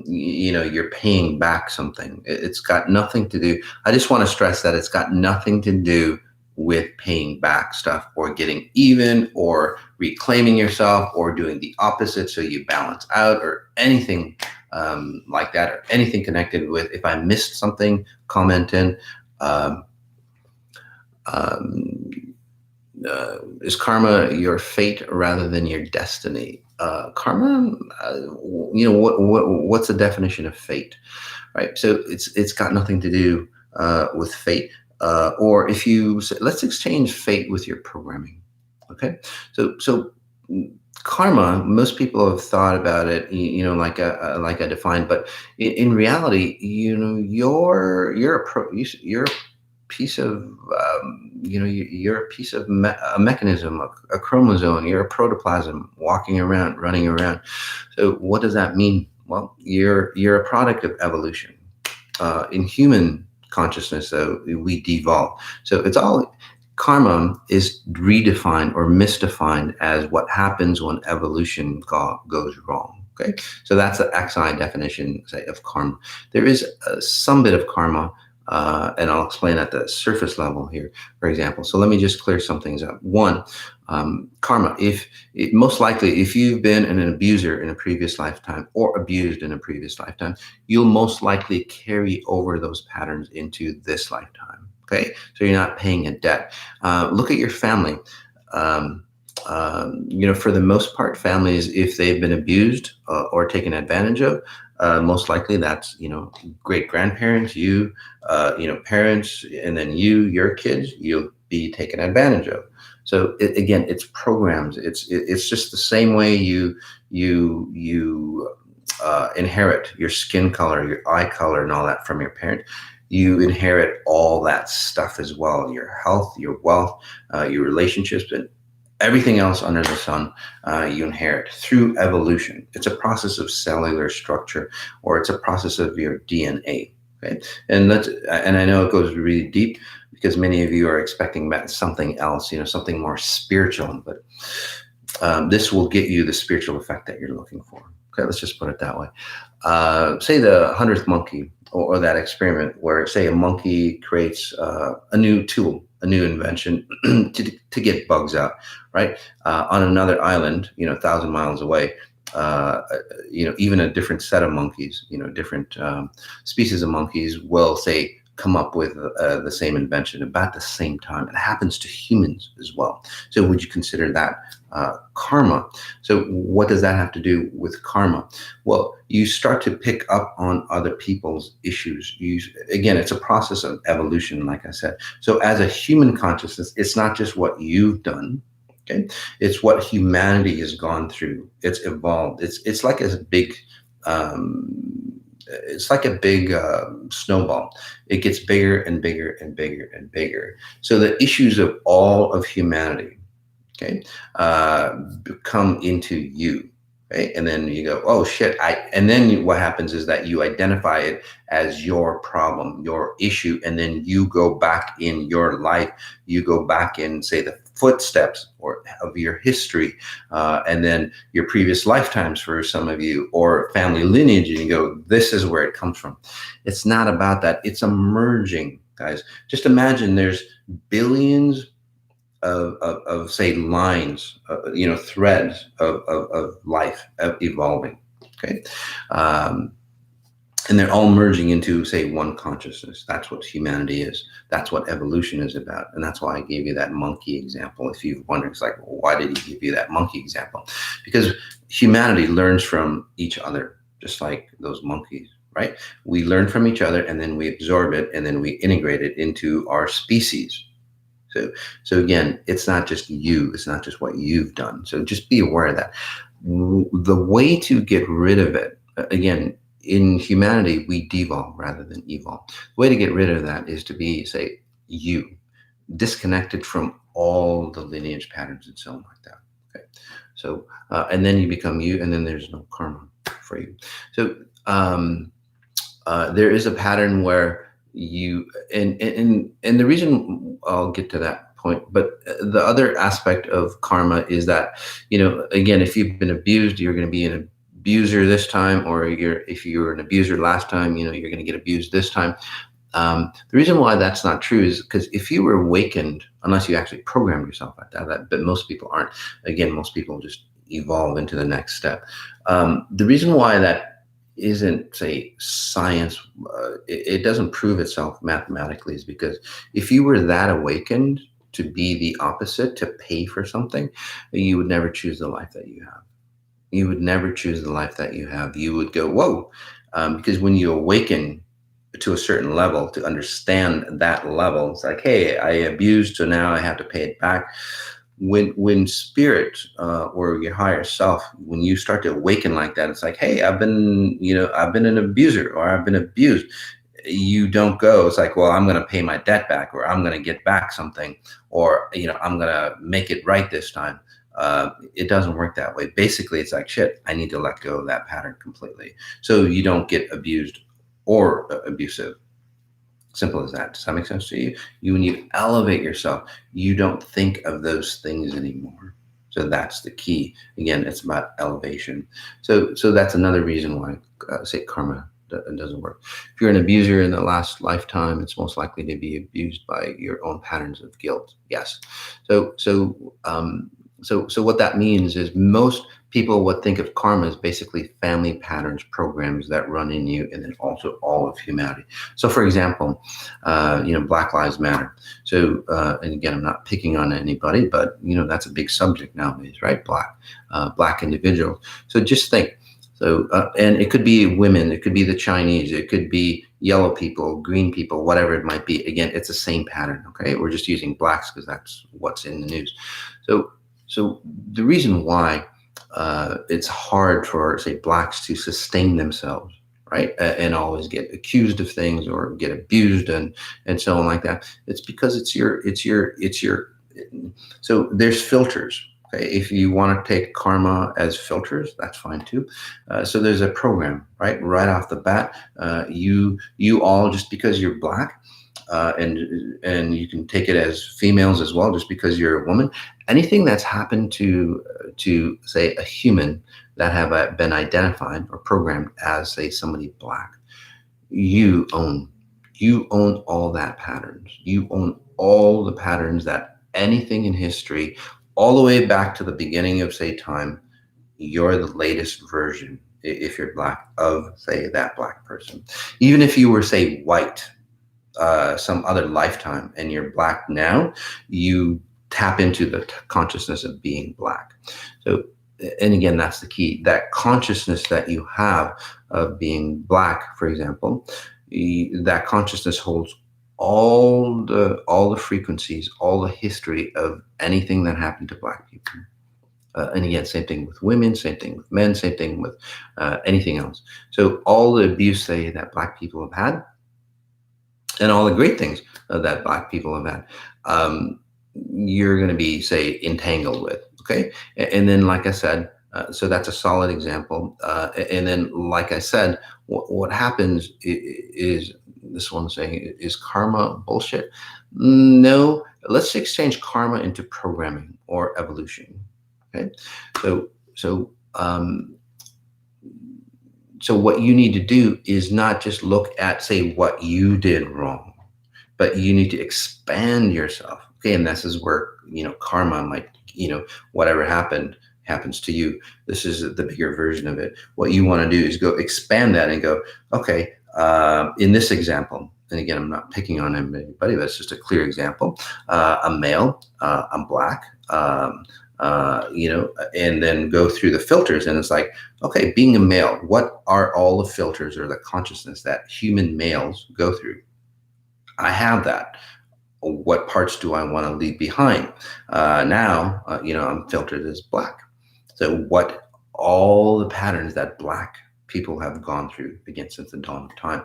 you're paying back something. It's got nothing to do. I just want to stress that it's got nothing to do with paying back stuff, or getting even, or reclaiming yourself, or doing the opposite so you balance out, or anything like that, or anything connected with. If I missed something, comment in. Is karma your fate rather than your destiny? Karma, what's the definition of fate, right? So it's got nothing to do with fate. Or if you say, let's exchange fate with your programming. Okay, so karma, most people have thought about it, like I defined, but in reality, you're a piece of you're a piece of a mechanism, a chromosome. You're a protoplasm walking around, running around. So what does that mean? Well, you're a product of evolution. In human consciousness, though, we devolve. So it's all, karma is redefined or misdefined as what happens when evolution goes wrong. Okay, so that's the XI definition, say, of karma. There is some bit of karma, and I'll explain at the surface level here, for example. So let me just clear some things up. One, karma, most likely, if you've been an abuser in a previous lifetime, or abused in a previous lifetime, you'll most likely carry over those patterns into this lifetime. Okay, so you're not paying a debt. Look at your family. For the most part, families, if they've been abused or taken advantage of, most likely that's, great grandparents, parents, and then your kids, you'll be taken advantage of. So again, it's programs. It's just the same way you inherit your skin color, your eye color, and all that from your parent. You inherit all that stuff as well: your health, your wealth, your relationships, and everything else under the sun. You inherit through evolution. It's a process of cellular structure, or it's a process of your DNA. Okay, and I know it goes really deep, because many of you are expecting something else, something more spiritual, but this will get you the spiritual effect that you're looking for. Okay, let's just put it that way. Say the 100th monkey, or that experiment where, say, a monkey creates a new tool, a new invention to get bugs out, right? On another island, 1,000 miles away, even a different set of monkeys, different species of monkeys will, say, come up with the same invention about the same time. It happens to humans as well. So would you consider that karma? So what does that have to do with karma? Well, you start to pick up on other people's issues. Again, it's a process of evolution, like I said. So as a human consciousness, it's not just what you've done. Okay, it's what humanity has gone through. It's evolved. It's like a big it's like a big snowball. It gets bigger and bigger and bigger and bigger. So the issues of all of humanity, okay, come into you. Okay? And then you go, oh shit. And then what happens is that you identify it as your problem, your issue. And then you go back in your life, you go back in, say, the footsteps or of your history, and then your previous lifetimes for some of you, or family lineage, and you go, this is where it comes from. It's not about that. It's emerging, guys. Just imagine there's billions of say lines, threads of life of evolving, okay, um, and they're all merging into say one consciousness. That's what humanity is. That's what evolution is about, and that's why I gave you that monkey example. If you wonder, it's like, well, why did he give you that monkey example? Because humanity learns from each other, just like those monkeys. Right? We learn from each other, and then we absorb it, and then we integrate it into our species. So again, it's not just you, it's not just what you've done. So just be aware of that. The way to get rid of it, again, in humanity, we devolve rather than evolve. The way to get rid of that is to be, say, you, disconnected from all the lineage patterns and so on like that. Okay. So, and then you become you, and then there's no karma for you. So there is a pattern where you and the reason I'll get to that point, but the other aspect of karma is that, again, if you've been abused, you're going to be an abuser this time, or if you were an abuser last time, you're going to get abused this time. The reason why that's not true is because if you were awakened, unless you actually programmed yourself like that, but most people aren't. Again, most people just evolve into the next step. The reason why that isn't, say, science, it doesn't prove itself mathematically, is because if you were that awakened to be the opposite, to pay for something, you would never choose the life that you have. You would never choose the life that you have. You would go, whoa, because when you awaken to a certain level, to understand that level, it's like, hey, I abused, so now I have to pay it back. When spirit, or your higher self, when you start to awaken like that, it's like, hey, I've been an abuser, or I've been abused. You don't go, it's like, well, I'm going to pay my debt back, or I'm going to get back something, or I'm going to make it right this time. It doesn't work that way. Basically, it's like, shit, I need to let go of that pattern completely, so you don't get abused or abusive. Simple as that. Does that make sense to you? When you elevate yourself, you don't think of those things anymore. So that's the key. Again, it's about elevation. So that's another reason why, say, karma doesn't work. If you're an abuser in the last lifetime, it's most likely to be abused by your own patterns of guilt. Yes. So what that means is most people would think of karma as basically family patterns, programs that run in you, and then also all of humanity. So, for example, Black Lives Matter. So, and again, I'm not picking on anybody, but that's a big subject nowadays, right? Black individuals. So just think. So, and it could be women, it could be the Chinese, it could be yellow people, green people, whatever it might be. Again, it's the same pattern. Okay, we're just using blacks because that's what's in the news. So the reason why it's hard for, say, blacks to sustain themselves, right, and always get accused of things or get abused and so on like that, it's because it's your. So there's filters. Okay, if you want to take karma as filters, that's fine too. So there's a program, right off the bat. You all, just because you're black, and you can take it as females as well, just because you're a woman. Anything that's happened to say a human that have been identified or programmed as, say, somebody black, you own all that patterns. You own all the patterns that anything in history, all the way back to the beginning of, say, time. You're the latest version, if you're black, of, say, that black person. Even if you were, say, white, some other lifetime, and you're black now, you tap into the consciousness of being black. So, and again, that's the key. That consciousness that you have of being black, for example, that consciousness holds all the frequencies, all the history of anything that happened to black people. And again, same thing with women, same thing with men, same thing with anything else. So all the abuse, say, that Black people have had, and all the great things that Black people have had, you're going to be, say, entangled with. Okay, and then, like I said, so that's a solid example. And then, like I said, what happens is this one saying, is karma bullshit? No, let's exchange karma into programming or evolution. Okay, so so um, so what you need to do is not just look at, say, what you did wrong, but you need to expand yourself. Okay, and this is where karma might, whatever happens to you. This is the bigger version of it. What you want to do is go expand that and go, okay, in this example, and again, I'm not picking on anybody, but it's just a clear example. I'm male, I'm Black, and then go through the filters, and it's like, okay, being a male, what are all the filters or the consciousness that human males go through? I have that. What parts do I want to leave behind? Now, I'm filtered as Black. So what all the patterns that Black people have gone through, again, since the dawn of time,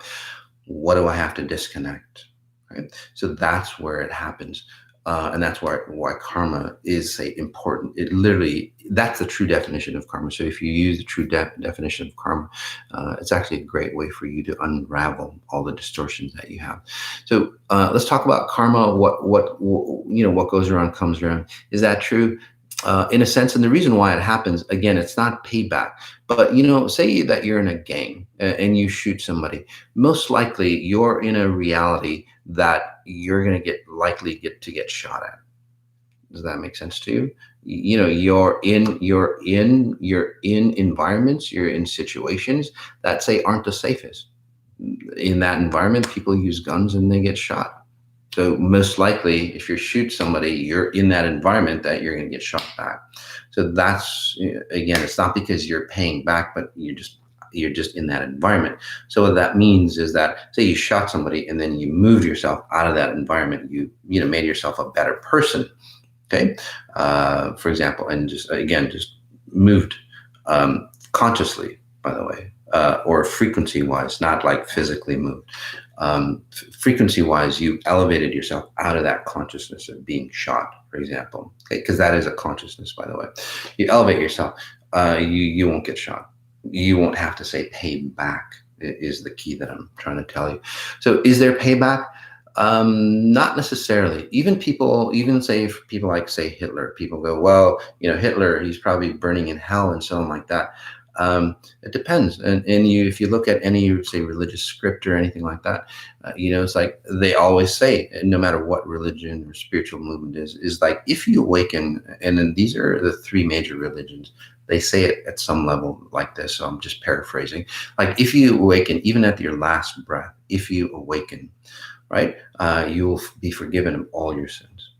what do I have to disconnect? Right. So that's where it happens. And that's why karma is, say, important. It literally, that's the true definition of karma. So if you use the true definition of karma, it's actually a great way for you to unravel all the distortions that you have. So let's talk about karma. What goes around comes around. Is that true? In a sense, and the reason why it happens, again, it's not payback, but say that you're in a gang and you shoot somebody. Most likely, you're in a reality that you're going to get shot at. Does that make sense to you? You're in environments, you're in situations that, say, aren't the safest. In that environment, people use guns and they get shot. So most likely, if you shoot somebody, you're in that environment that you're going to get shot back. So that's, again, it's not because you're paying back, but you're just in that environment. So what that means is that, say you shot somebody and then you moved yourself out of that environment, you made yourself a better person. Okay, for example, and just moved consciously, by the way, or frequency-wise, not like physically moved. Frequency-wise, you elevated yourself out of that consciousness of being shot, for example, because that is a consciousness, by the way. You elevate yourself, you won't get shot. You won't have to, say, pay back, is the key that I'm trying to tell you. So is there payback? Not necessarily. Even say people like, say, Hitler, people go, well, Hitler, he's probably burning in hell and so on like that. It depends. And if you look at any, say, religious script or anything like that, it's like they always say, no matter what religion or spiritual movement is like, if you awaken, and then these are the three major religions, they say it at some level like this, so I'm just paraphrasing. Like, if you awaken, even at your last breath, if you awaken, right, you will be forgiven of all your sins.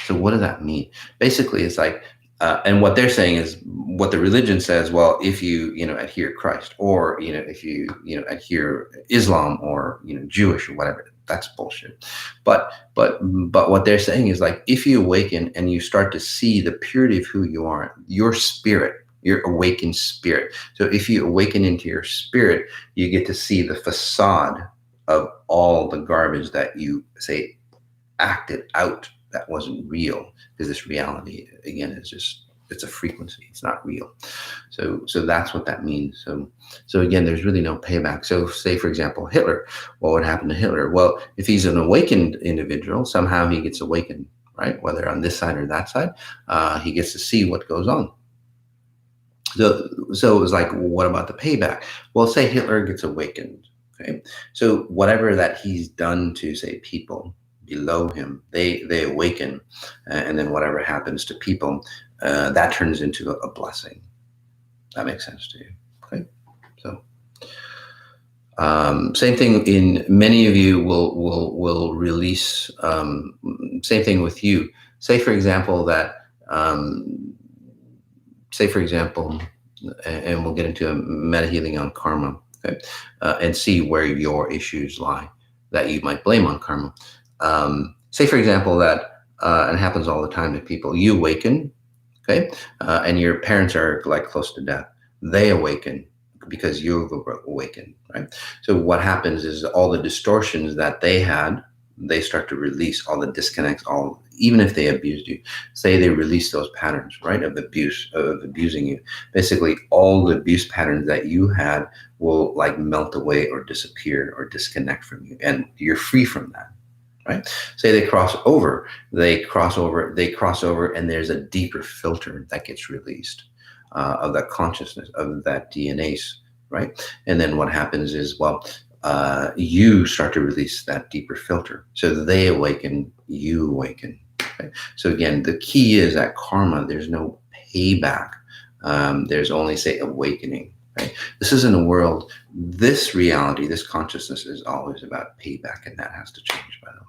So what does that mean? Basically, it's like, and what they're saying is what the religion says. Well, if you adhere Christ, or if you adhere Islam, or Jewish or whatever, that's bullshit. But what they're saying is, like, if you awaken and you start to see the purity of who you are, your spirit, your awakened spirit. So if you awaken into your spirit, you get to see the facade of all the garbage that you, say, acted out that wasn't real, because this reality, again, is just, it's a frequency, it's not real. So that's what that means. So again, there's really no payback. So say, for example, Hitler, what would happen to Hitler? Well, if he's an awakened individual, somehow he gets awakened, right? Whether on this side or that side, he gets to see what goes on. So it was like, what about the payback? Well, say Hitler gets awakened, okay? So whatever that he's done to, say, people below him, they awaken, and then whatever happens to people, that turns into a blessing. That makes sense to you, okay? So same thing in many of you will release. Same thing with you. Say, for example, that. And we'll get into a meta healing on karma, okay, and see where your issues lie that you might blame on karma. Say, for example, that, and it happens all the time to people, you awaken, okay? And your parents are like close to death. They awaken because you've awakened, right? So what happens is all the distortions that they had, they start to release all the disconnects, all even if they abused you. Say they release those patterns, right, of abuse, of abusing you. Basically, all the abuse patterns that you had will like melt away or disappear or disconnect from you, and you're free from that. Right? Say they cross over, and there's a deeper filter that gets released of that consciousness, of that DNA, right? And then what happens is, well, you start to release that deeper filter. So they awaken, you awaken. Okay? So again, the key is that karma, there's no payback. There's only, say, awakening. Right? This isn't a world, this reality, this consciousness is always about payback, and that has to change, by the way.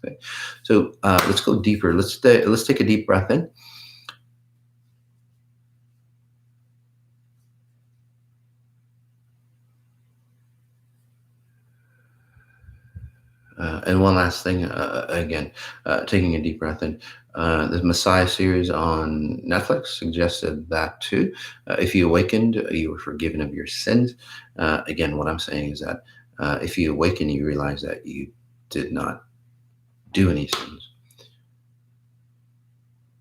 Okay. So let's go deeper. Let's take a deep breath in. And one last thing, again, taking a deep breath in. The Messiah series on Netflix suggested that too. If you awakened, you were forgiven of your sins. Again, what I'm saying is that if you awaken, you realize that you did not do any sins.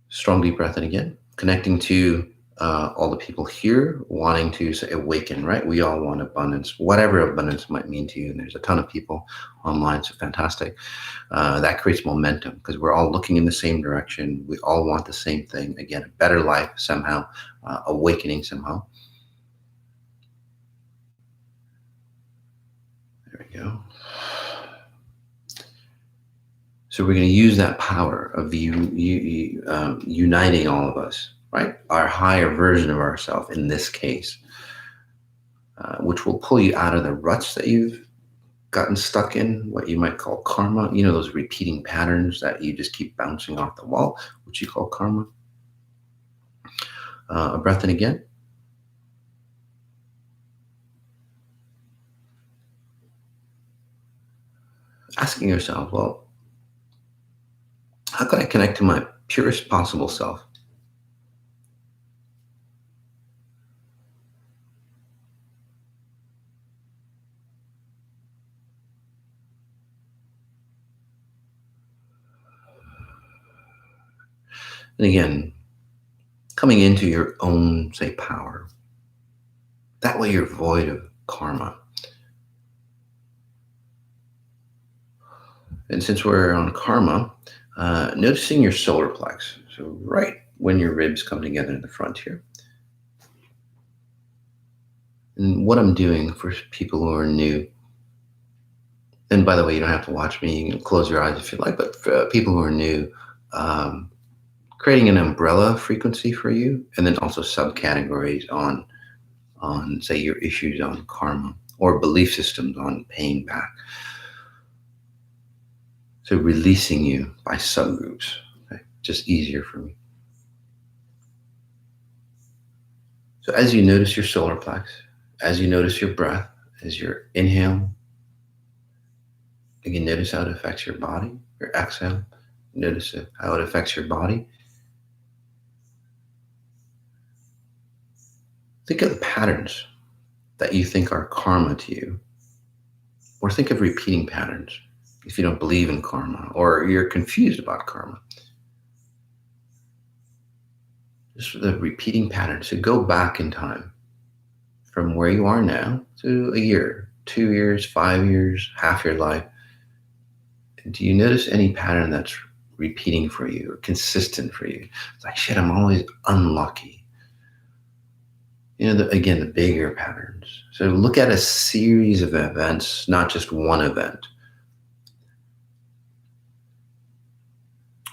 Strong deep breath in again, connecting to all the people here wanting to say awaken, right? We all want abundance, whatever abundance might mean to you. And there's a ton of people online, so fantastic. That creates momentum because we're all looking in the same direction. We all want the same thing. Again, a better life somehow, awakening somehow. There we go. So we're going to use that power of uniting all of us, right? Our higher version of ourselves in this case, which will pull you out of the ruts that you've gotten stuck in, what you might call karma. You know, those repeating patterns that you just keep bouncing off the wall, which you call karma. A breath in again. Asking yourself, well, how can I connect to my purest possible self? And again, coming into your own, say, power. That way you're void of karma. And since we're on karma, noticing your solar plex. So right when your ribs come together in the front here. And what I'm doing for people who are new, and by the way, you don't have to watch me, you can close your eyes if you like, but for people who are new, creating an umbrella frequency for you, and then also subcategories on say your issues on karma or belief systems on paying back. So releasing you by subgroups, okay? Just easier for me. So as you notice your solar plex, as you notice your breath, as you inhale, again, notice how it affects your body. Your exhale, notice how it affects your body. Think of the patterns that you think are karma to you, or think of repeating patterns if you don't believe in karma or you're confused about karma. Just the repeating patterns. So go back in time from where you are now to a year, 2 years, 5 years, half your life. Do you notice any pattern that's repeating for you or consistent for you? It's like, shit, I'm always unlucky. You know, again, the bigger patterns. So look at a series of events, not just one event.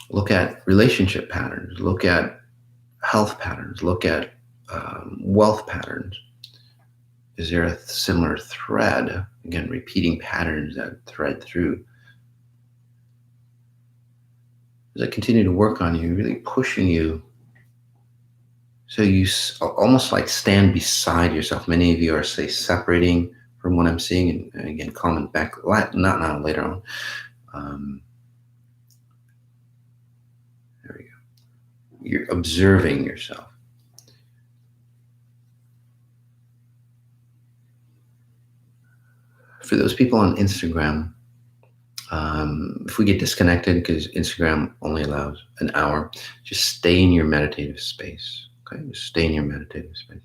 Look at relationship patterns. Look at health patterns. Look at wealth patterns. Is there a similar thread? Again, repeating patterns that thread through. As I continue to work on you, really pushing you so you almost like stand beside yourself. Many of you are, say, separating from what I'm seeing, and again, comment back, not now, later on. There we go. You're observing yourself. For those people on Instagram, if we get disconnected because Instagram only allows an hour, just stay in your meditative space. Okay, just stay in your meditative space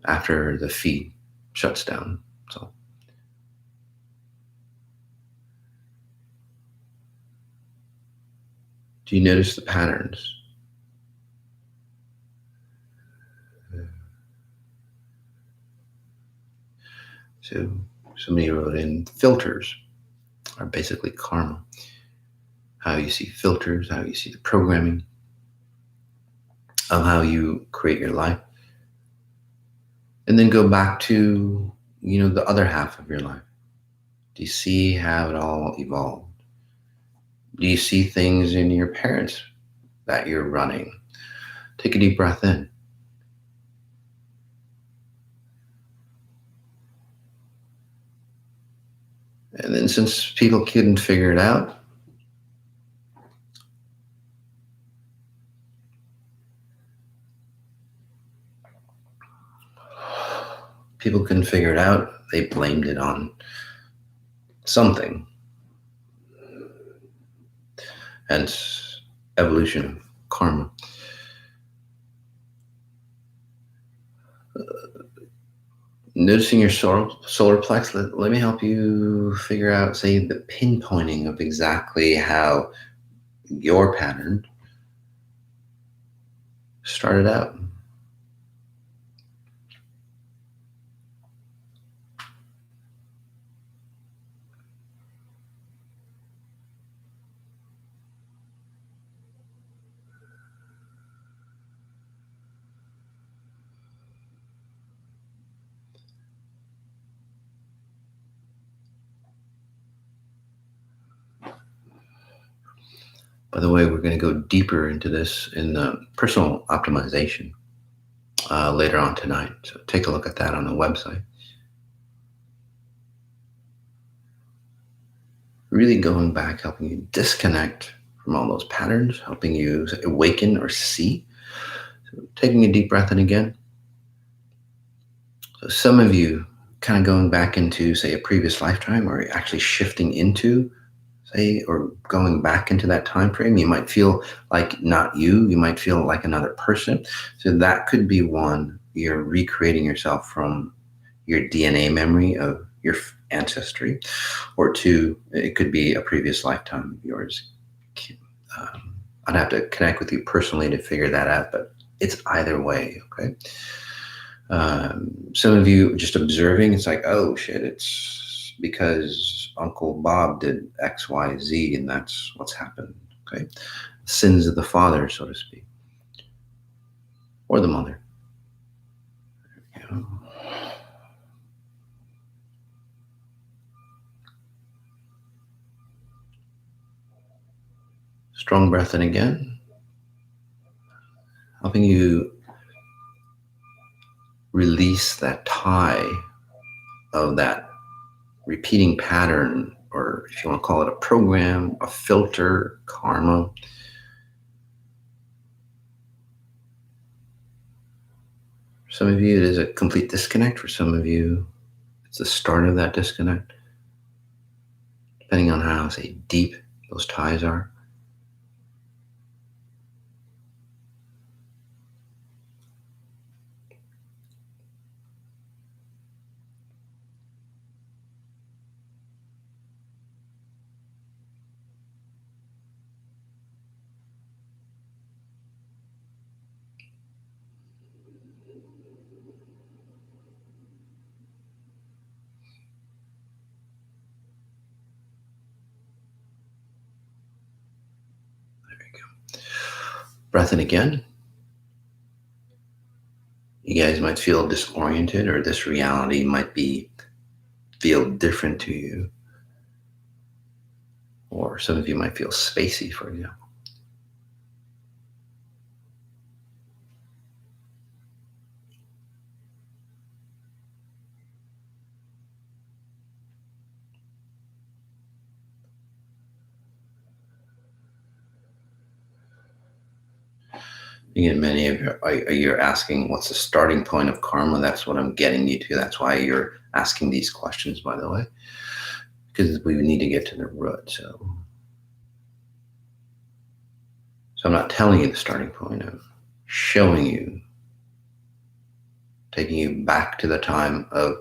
after the feed shuts down. So, do you notice the patterns? So, somebody wrote in filters are basically karma. How you see filters, how you see the programming of how you create your life. And then go back to, the other half of your life. Do you see how it all evolved? Do you see things in your parents that you're running? Take a deep breath in. And then since people couldn't figure it out, they blamed it on something. Hence, evolution of karma. Noticing your solar plex, let me help you figure out, say, the pinpointing of exactly how your pattern started out. By the way, we're going to go deeper into this in the personal optimization later on tonight. So take a look at that on the website. Really going back, helping you disconnect from all those patterns, helping you awaken or see. So taking a deep breath in again. So some of you kind of going back into, say, a previous lifetime, or actually shifting into, say, or going back into that time frame. You might feel like not you might feel like another person. So that could be one, you're recreating yourself from your DNA memory of your ancestry, or two, it could be a previous lifetime of yours. I'd have to connect with you personally to figure that out, but it's either way. Okay. Some of you just observing, it's like, oh shit, it's because Uncle Bob did X, Y, Z, and that's what's happened. Okay. Sins of the father, so to speak, or the mother. Strong breath in again, helping you release that tie of that repeating pattern, or if you want to call it a program, a filter, karma. For some of you, it is a complete disconnect. For some of you, it's the start of that disconnect, depending on how, say, deep those ties are. Breath in again. You guys might feel disoriented, or this reality might feel different to you. Or some of you might feel spacey, for example. Again, many of you you're asking what's the starting point of karma. That's what I'm getting you to. That's why you're asking these questions, by the way, because we need to get to the root. So I'm not telling you the starting point. I'm showing you, taking you back to the time of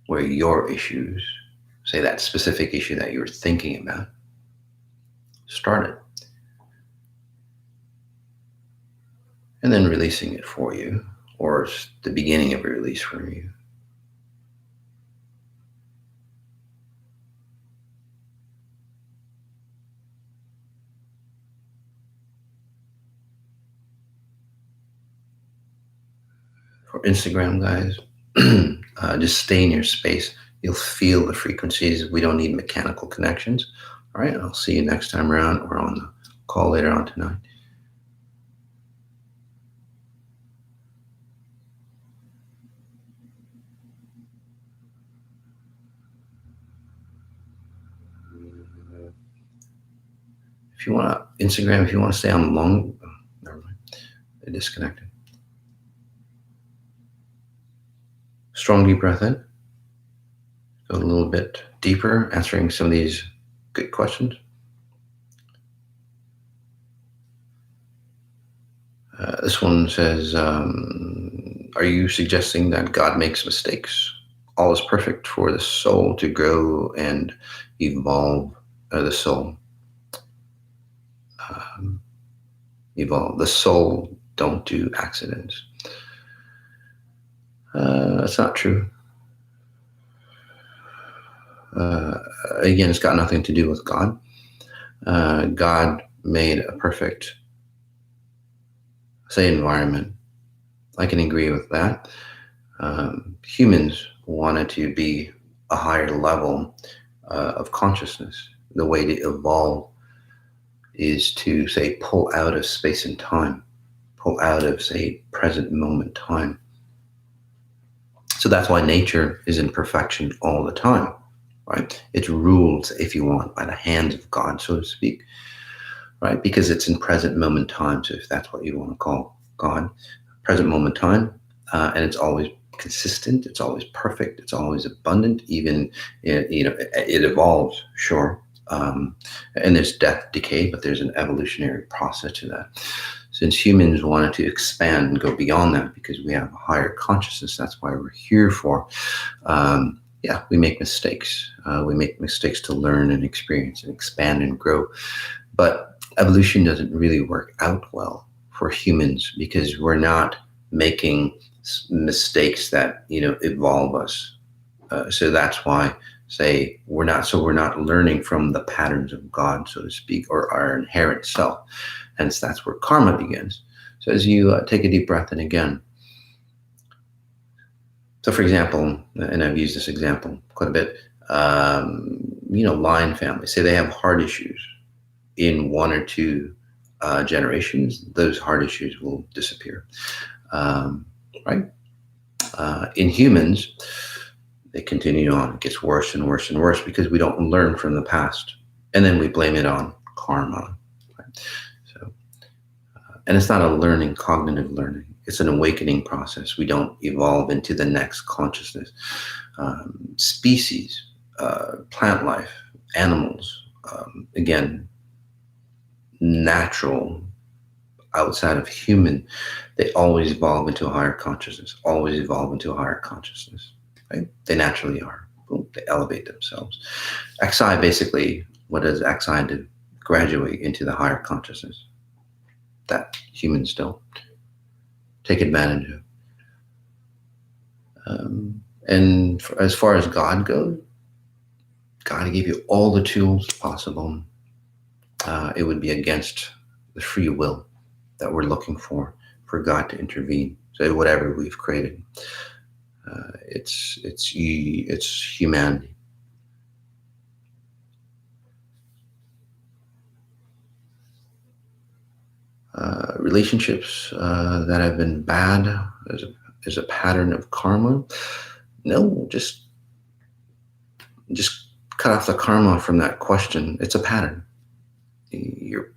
where your issues, say that specific issue that you were thinking about, started. And then releasing it for you, or the beginning of a release for you. For Instagram, guys, just stay in your space. You'll feel the frequencies. We don't need mechanical connections. All right, I'll see you next time around or on the call later on tonight. If you want to, Instagram, if you want to stay on long, never mind, they disconnected. Strong deep breath in. Go a little bit deeper, answering some of these good questions. This one says, are you suggesting that God makes mistakes? All is perfect for the soul to grow and evolve, the soul. Evolve. The soul don't do accidents. That's not true. Again, it's got nothing to do with God. God made a perfect, say, environment. I can agree with that. Humans wanted to be a higher level of consciousness. The way to evolve is to, say, pull out of space and time, pull out of, say, present moment time. So that's why nature is in perfection all the time, right? It's ruled, if you want, by the hands of God, so to speak, right? Because it's in present moment time. So if that's what you want to call God, present moment time, and it's always consistent, it's always perfect, it's always abundant. Even it evolves, sure, and there's death, decay, but there's an evolutionary process to that. Since humans wanted to expand and go beyond that because we have a higher consciousness, that's why we're here for. We make mistakes. We make mistakes to learn and experience and expand and grow. But evolution doesn't really work out well for humans because we're not making mistakes that evolve us. So that's why, say, we're not learning from the patterns of God, so to speak, or our inherent self. Hence, that's where karma begins. So as you take a deep breath in again. So for example, and I've used this example quite a bit, lion family, say they have heart issues in 1 or 2 generations, those heart issues will disappear, right? In humans, they continue on. It gets worse and worse and worse because we don't learn from the past. And then we blame it on karma. Right? So, and it's not a learning, cognitive learning. It's an awakening process. We don't evolve into the next consciousness. Species, plant life, animals, again, natural, outside of human, they always evolve into a higher consciousness, always evolve into a higher consciousness. Right? They naturally are. Boom, they elevate themselves. XI, basically, what does XI do? Graduate into the higher consciousness that humans don't take advantage of. And as far as God goes, God gave you all the tools possible. It would be against the free will that we're looking for God to intervene. So whatever we've created, it's humanity. Relationships that have been bad is a pattern of karma. No, just cut off the karma from that question. It's a pattern. Your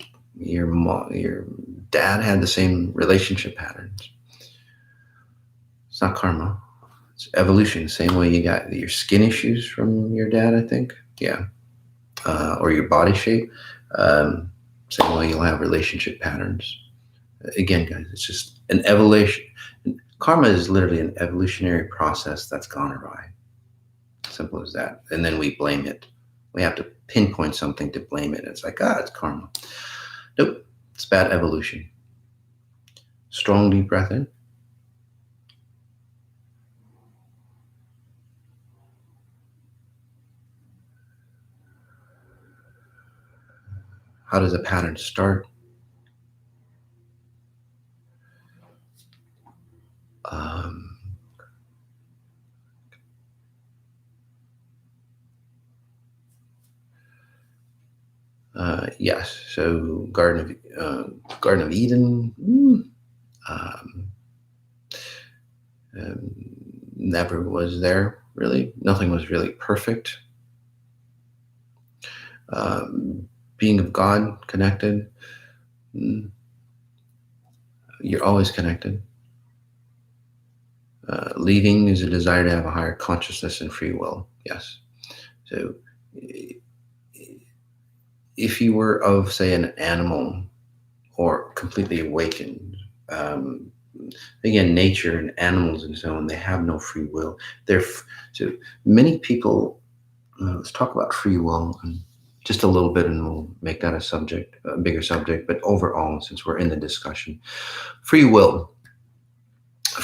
dad had the same relationship patterns. It's not karma. It's evolution. Same way you got your skin issues from your dad, I think. Yeah. Or your body shape. Same way you'll have relationship patterns. Again, guys, it's just an evolution. Karma is literally an evolutionary process that's gone awry. Simple as that. And then we blame it. We have to pinpoint something to blame it. It's like, it's karma. Nope, it's bad evolution. Strong deep breath in. How does a pattern start? Yes. So Garden of Eden. Never was there really. Nothing was really perfect. Being of God, connected. You're always connected. Leading is a desire to have a higher consciousness and free will. Yes. So if you were of, say, an animal or completely awakened, again, nature and animals and so on, they have no free will. So many people, let's talk about free will and just a little bit, and we'll make that a bigger subject. But overall, since we're in the discussion, free will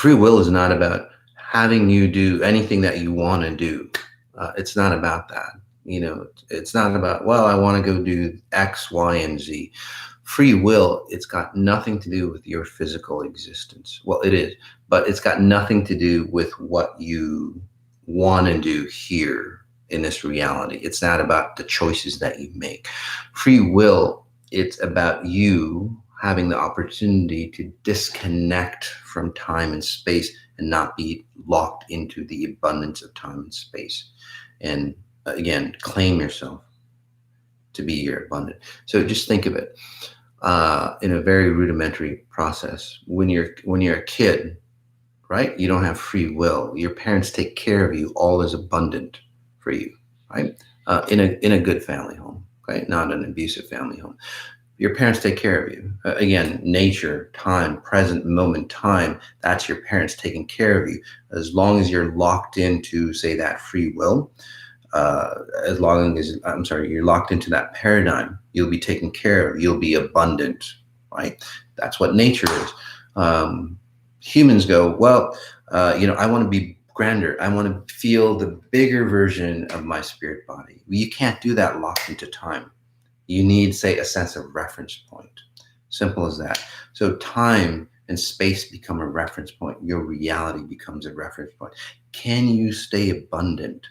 is not about having you do anything that you want to do. It's not about that. It's not about, well, I want to go do X, Y, and Z. Free will, it's got nothing to do with your physical existence. Well, it is, but it's got nothing to do with what you want to do here in this reality. It's not about the choices that you make. Free will, it's about you having the opportunity to disconnect from time and space and not be locked into the abundance of time and space. And again, claim yourself to be your abundant. So just think of it in a very rudimentary process. When you're a kid, right? You don't have free will. Your parents take care of you. All is abundant for you, right? In a good family home, right? Not an abusive family home. Your parents take care of you. Again, nature, time, present moment, time, that's your parents taking care of you. As long as you're locked into, say, that free will, you're locked into that paradigm, you'll be taken care of, you'll be abundant, right? That's what nature is. Humans go, well, I want to be grander. I want to feel the bigger version of my spirit body. You can't do that locked into time. You need, say, a sense of reference point. Simple as that. So time and space become a reference point. Your reality becomes a reference point. Can you stay abundant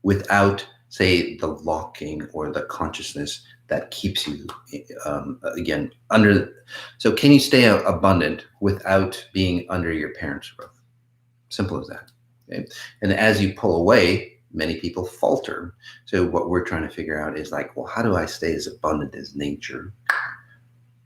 without, say, the locking or the consciousness that keeps you, again, under? So can you stay abundant without being under your parents' roof? Simple as that. Okay? And as you pull away, many people falter. So what we're trying to figure out is like, well, how do I stay as abundant as nature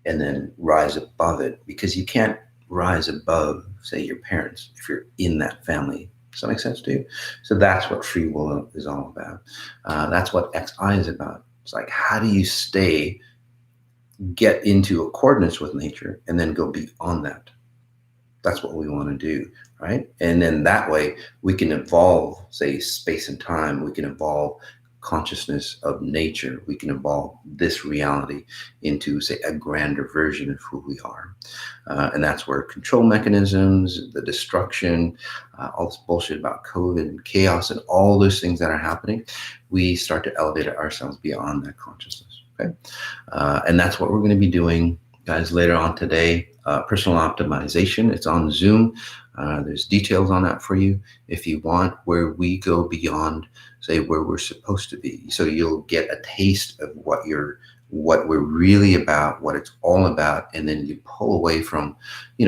and then rise above it? Because you can't rise above, say, your parents if you're in that family. Does that make sense to you? So that's what free will is all about. That's what XI is about. It's like, how do you get into accordance with nature and then go beyond that? That's what we want to do, right? And then that way we can evolve, say, space and time. We can evolve consciousness of nature. We can evolve this reality into, say, a grander version of who we are. And that's where control mechanisms, the destruction, all this bullshit about COVID and chaos and all those things that are happening, we start to elevate ourselves beyond that consciousness, okay? And that's what we're going to be doing, guys, later on today. Personal optimization. It's on Zoom. There's details on that for you if you want, where we go beyond, say, where we're supposed to be. So you'll get a taste of what we're really about, what it's all about, and then you pull away from,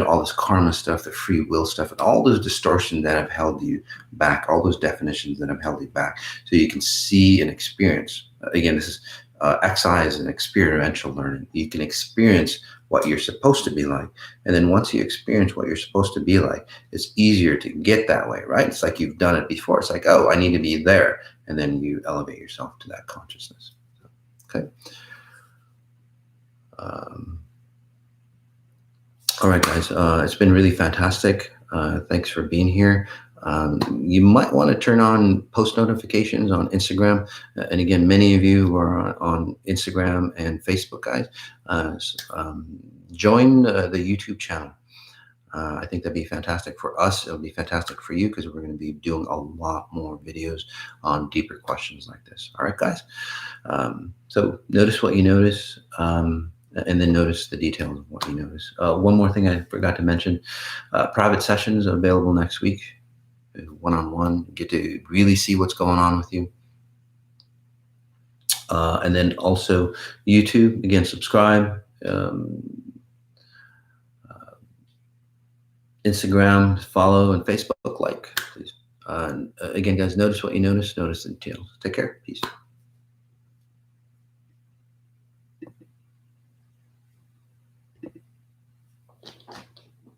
all this karma stuff, the free will stuff, and all those distortions that have held you back, all those definitions that have held you back, so you can see and experience. Again, this is XI is an experiential learning. You can experience what you're supposed to be like. And then once you experience what you're supposed to be like, it's easier to get that way, right? It's like you've done it before. It's like, oh, I need to be there. And then you elevate yourself to that consciousness. Okay. All right, guys. It's been really fantastic. Thanks for being here. You might want to turn on post notifications on Instagram. And again, many of you are on Instagram and Facebook, guys. Join the YouTube channel. I think that'd be fantastic for us. It'll be fantastic for you because we're going to be doing a lot more videos on deeper questions like this. All right, guys. So notice what you notice. And then notice the details of what you notice. One more thing I forgot to mention, private sessions are available next week, one-on-one, get to really see what's going on with you. And then also YouTube, again, subscribe, Instagram, follow, and Facebook, like, please. Again, guys, notice what you notice the details. Take care. Peace.